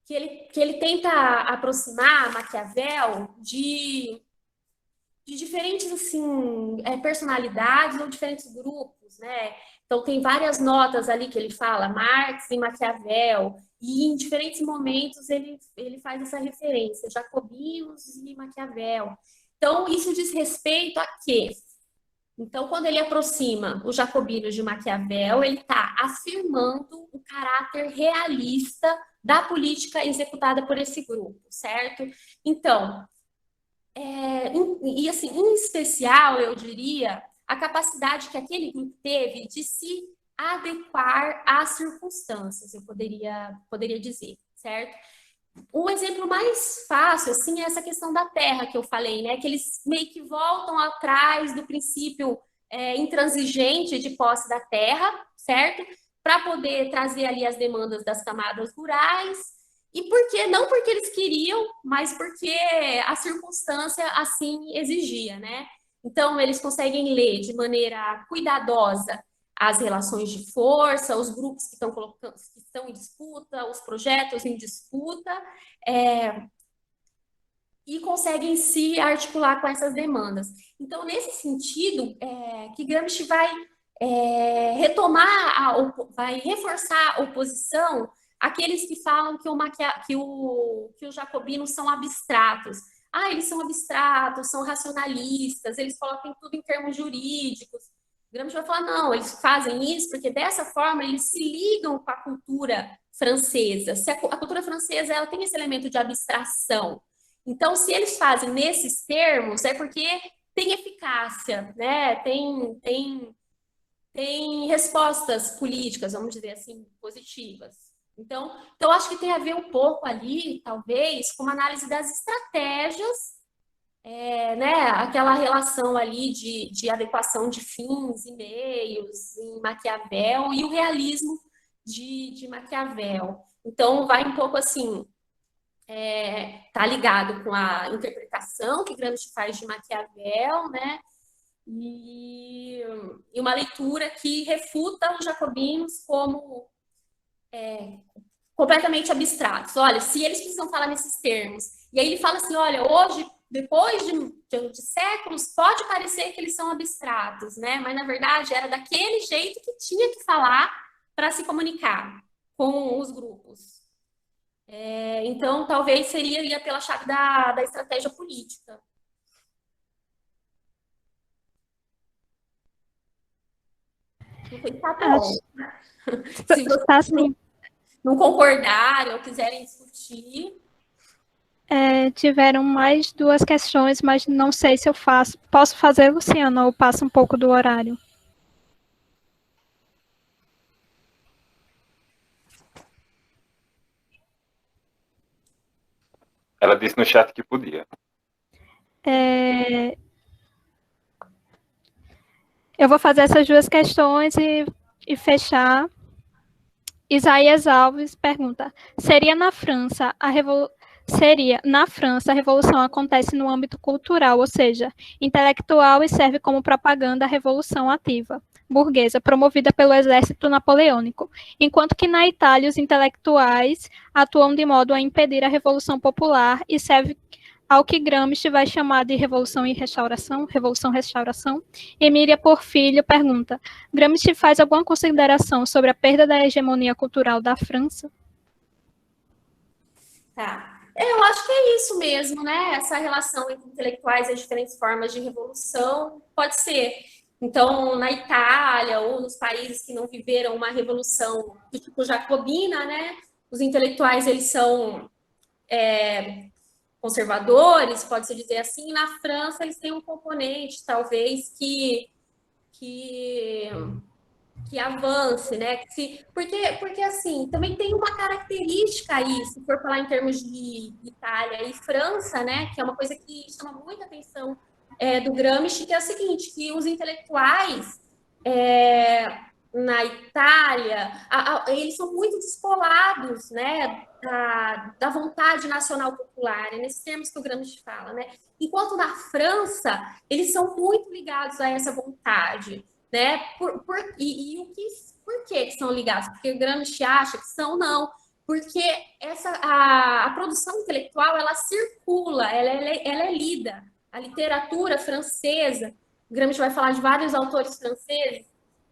que ele tenta aproximar Maquiavel de diferentes assim, personalidades ou diferentes grupos, né? Então, tem várias notas ali que ele fala, Marx e Maquiavel, e em diferentes momentos ele faz essa referência, jacobinos e Maquiavel. Então, isso diz respeito a quê? Então, quando ele aproxima os jacobinos de Maquiavel, ele está afirmando o caráter realista da política executada por esse grupo, certo? Então, e assim, em especial, eu diria, a capacidade que aquele grupo teve de se adequar às circunstâncias, eu poderia dizer, certo? O exemplo mais fácil, assim, é essa questão da terra que eu falei, né? Que eles meio que voltam atrás do princípio intransigente de posse da terra, certo? Para poder trazer ali as demandas das camadas rurais. E por quê? Não porque eles queriam, mas porque a circunstância assim exigia, né? Então, eles conseguem ler de maneira cuidadosa as relações de força, os grupos que estão em disputa, os projetos em disputa, e conseguem se articular com essas demandas. Então, nesse sentido, que Gramsci vai vai reforçar a oposição àqueles que falam que os jacobinos são abstratos. Ah, eles são abstratos, são racionalistas, eles colocam tudo em termos jurídicos. Gramsci vai falar, não, eles fazem isso porque dessa forma eles se ligam com a cultura francesa. Se a cultura francesa ela tem esse elemento de abstração. Então, se eles fazem nesses termos, é porque tem eficácia, né? Tem respostas políticas, vamos dizer assim, positivas. Então, acho que tem a ver um pouco ali, talvez, com uma análise das estratégias, né? Aquela relação ali de adequação de fins e meios em Maquiavel e o realismo de Maquiavel. Então, vai um pouco assim, tá ligado com a interpretação que Gramsci faz de Maquiavel, né? E uma leitura que refuta os jacobinos como completamente abstratos. Olha, se eles precisam falar nesses termos, e aí ele fala assim, olha, hoje, depois de séculos, pode parecer que eles são abstratos, né? Mas, na verdade, era daquele jeito que tinha que falar para se comunicar com os grupos. Então, talvez seria pela chave da estratégia política. Não sei se tá bom. Se vocês não concordarem ou quiserem discutir. Tiveram mais 2 questões, mas não sei se eu posso fazer, Luciana, ou passa um pouco do horário? Ela disse no chat que podia. Eu vou fazer essas 2 questões e fechar. Isaías Alves pergunta: seria na França a revolução acontece no âmbito cultural, ou seja, intelectual, e serve como propaganda à revolução ativa, burguesa, promovida pelo exército napoleônico, enquanto que na Itália os intelectuais atuam de modo a impedir a revolução popular e serve ao que Gramsci vai chamar de revolução e restauração. Emília Porfílio pergunta: Gramsci faz alguma consideração sobre a perda da hegemonia cultural da França? Tá. Eu acho que é isso mesmo, né? Essa relação entre intelectuais e as diferentes formas de revolução pode ser. Então, na Itália ou nos países que não viveram uma revolução do tipo jacobina, né? Os intelectuais, eles são conservadores, pode-se dizer assim. Na França, eles têm um componente, talvez, que que avance, né? Porque assim, também tem uma característica aí, se for falar em termos de Itália e França, né? Que é uma coisa que chama muita atenção do Gramsci, que é o seguinte, que os intelectuais na Itália, eles são muito descolados, né? Da vontade nacional popular, é nesses termos que o Gramsci fala, né? Enquanto na França, eles são muito ligados a essa vontade, né? Por que são ligados? Porque o Gramsci acha que são, não. Porque a produção intelectual, ela circula, ela é lida. A literatura francesa, o Gramsci vai falar de vários autores franceses,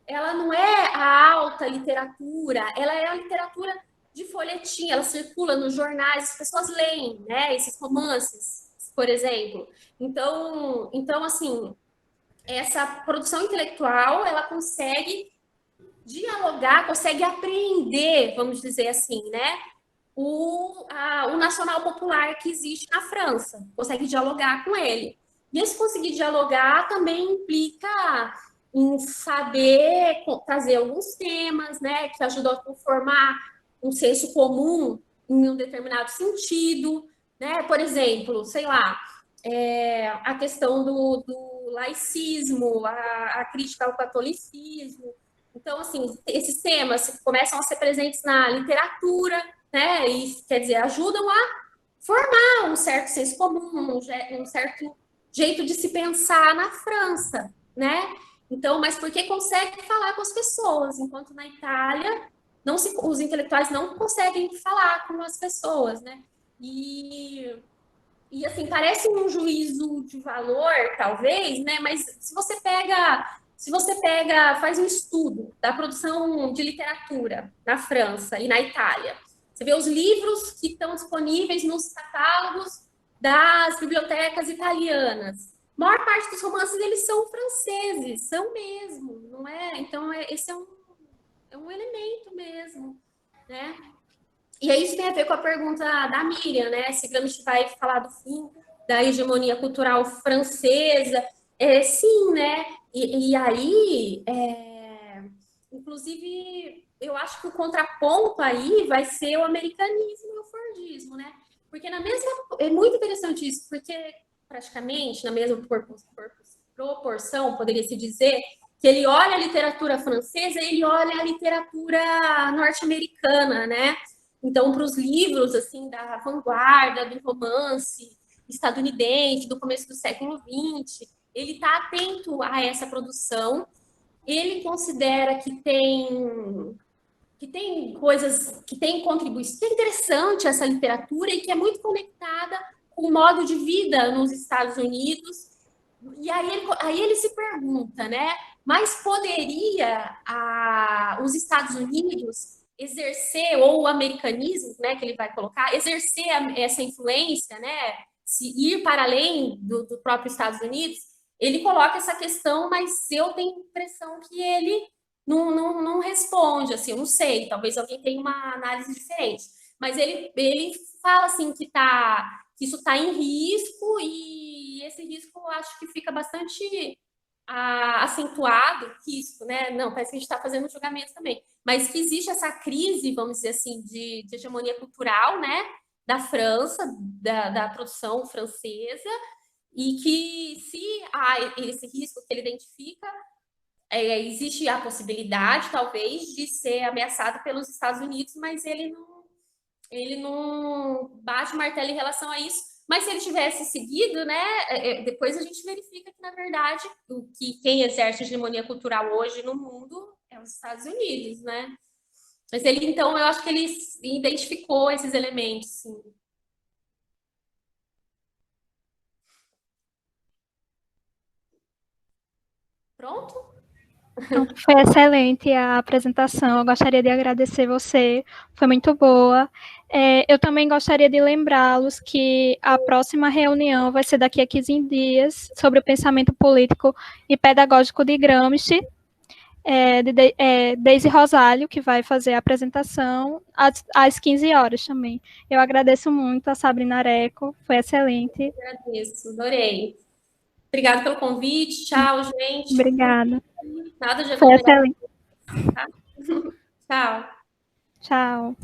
ela não é a alta literatura, ela é a literatura de folhetim, ela circula nos jornais, as pessoas leem, né, esses romances, por exemplo. Então assim, essa produção intelectual, ela consegue dialogar, consegue apreender, vamos dizer assim, né? O nacional popular que existe na França, consegue dialogar com ele. E esse conseguir dialogar também implica em saber trazer alguns temas, né, que ajudam a conformar um senso comum em um determinado sentido, né? Por exemplo, sei lá, a questão do laicismo, a crítica ao catolicismo. Então, assim, esses temas começam a ser presentes na literatura, né? E, quer dizer, ajudam a formar um certo senso comum, um certo jeito de se pensar na França, né? Então, mas porque consegue falar com as pessoas, enquanto na Itália os intelectuais não conseguem falar com as pessoas, né? E assim, parece um juízo de valor, talvez, né? Mas se você pega, faz um estudo da produção de literatura na França e na Itália, você vê os livros que estão disponíveis nos catálogos das bibliotecas italianas. A maior parte dos romances, eles são franceses, são mesmo, não é? Então, esse é um elemento mesmo, né? E aí isso tem a ver com a pergunta da Miriam, né? Se Gramsci vai falar do fim da hegemonia cultural francesa. Sim, né? E aí, inclusive, eu acho que o contraponto aí vai ser o americanismo e o fordismo, né? Porque é muito interessante isso, porque praticamente na mesma proporção, poderia-se dizer, que ele olha a literatura francesa e ele olha a literatura norte-americana, né? Então, para os livros assim da vanguarda, do romance estadunidense, do começo do século XX, ele está atento a essa produção. Ele considera que tem coisas, que tem contribuições, que é interessante essa literatura e que é muito conectada com o modo de vida nos Estados Unidos. E aí ele se pergunta, né? Mas poderia os Estados Unidos exercer, ou o americanismo, né, que ele vai colocar, exercer essa influência, né, se ir para além do próprio Estados Unidos? Ele coloca essa questão, mas eu tenho a impressão que ele não responde, assim, eu não sei, talvez alguém tenha uma análise diferente, mas ele fala assim que isso está em risco, e esse risco eu acho que fica bastante acentuado, risco, né? Não, parece que a gente está fazendo um julgamento também, mas que existe essa crise, vamos dizer assim, de hegemonia cultural, né? Da França, da produção francesa, e que se há esse risco que ele identifica, existe a possibilidade, talvez, de ser ameaçado pelos Estados Unidos, mas ele não bate o martelo em relação a isso. Mas se ele tivesse seguido, né, depois a gente verifica que, na verdade, quem exerce hegemonia cultural hoje no mundo é os Estados Unidos, né? Mas então, eu acho que ele identificou esses elementos, sim. Pronto? Então, foi excelente a apresentação. Eu gostaria de agradecer você, foi muito boa. Eu também gostaria de lembrá-los que a próxima reunião vai ser daqui a 15 dias sobre o pensamento político e pedagógico de Gramsci, Deise Rosário, que vai fazer a apresentação às 15 horas também. Eu agradeço muito a Sabrina Areco, foi excelente. Agradeço, adorei. Obrigada pelo convite. Tchau, gente. Obrigada. Nada de Foi excelente. Tchau. Tchau.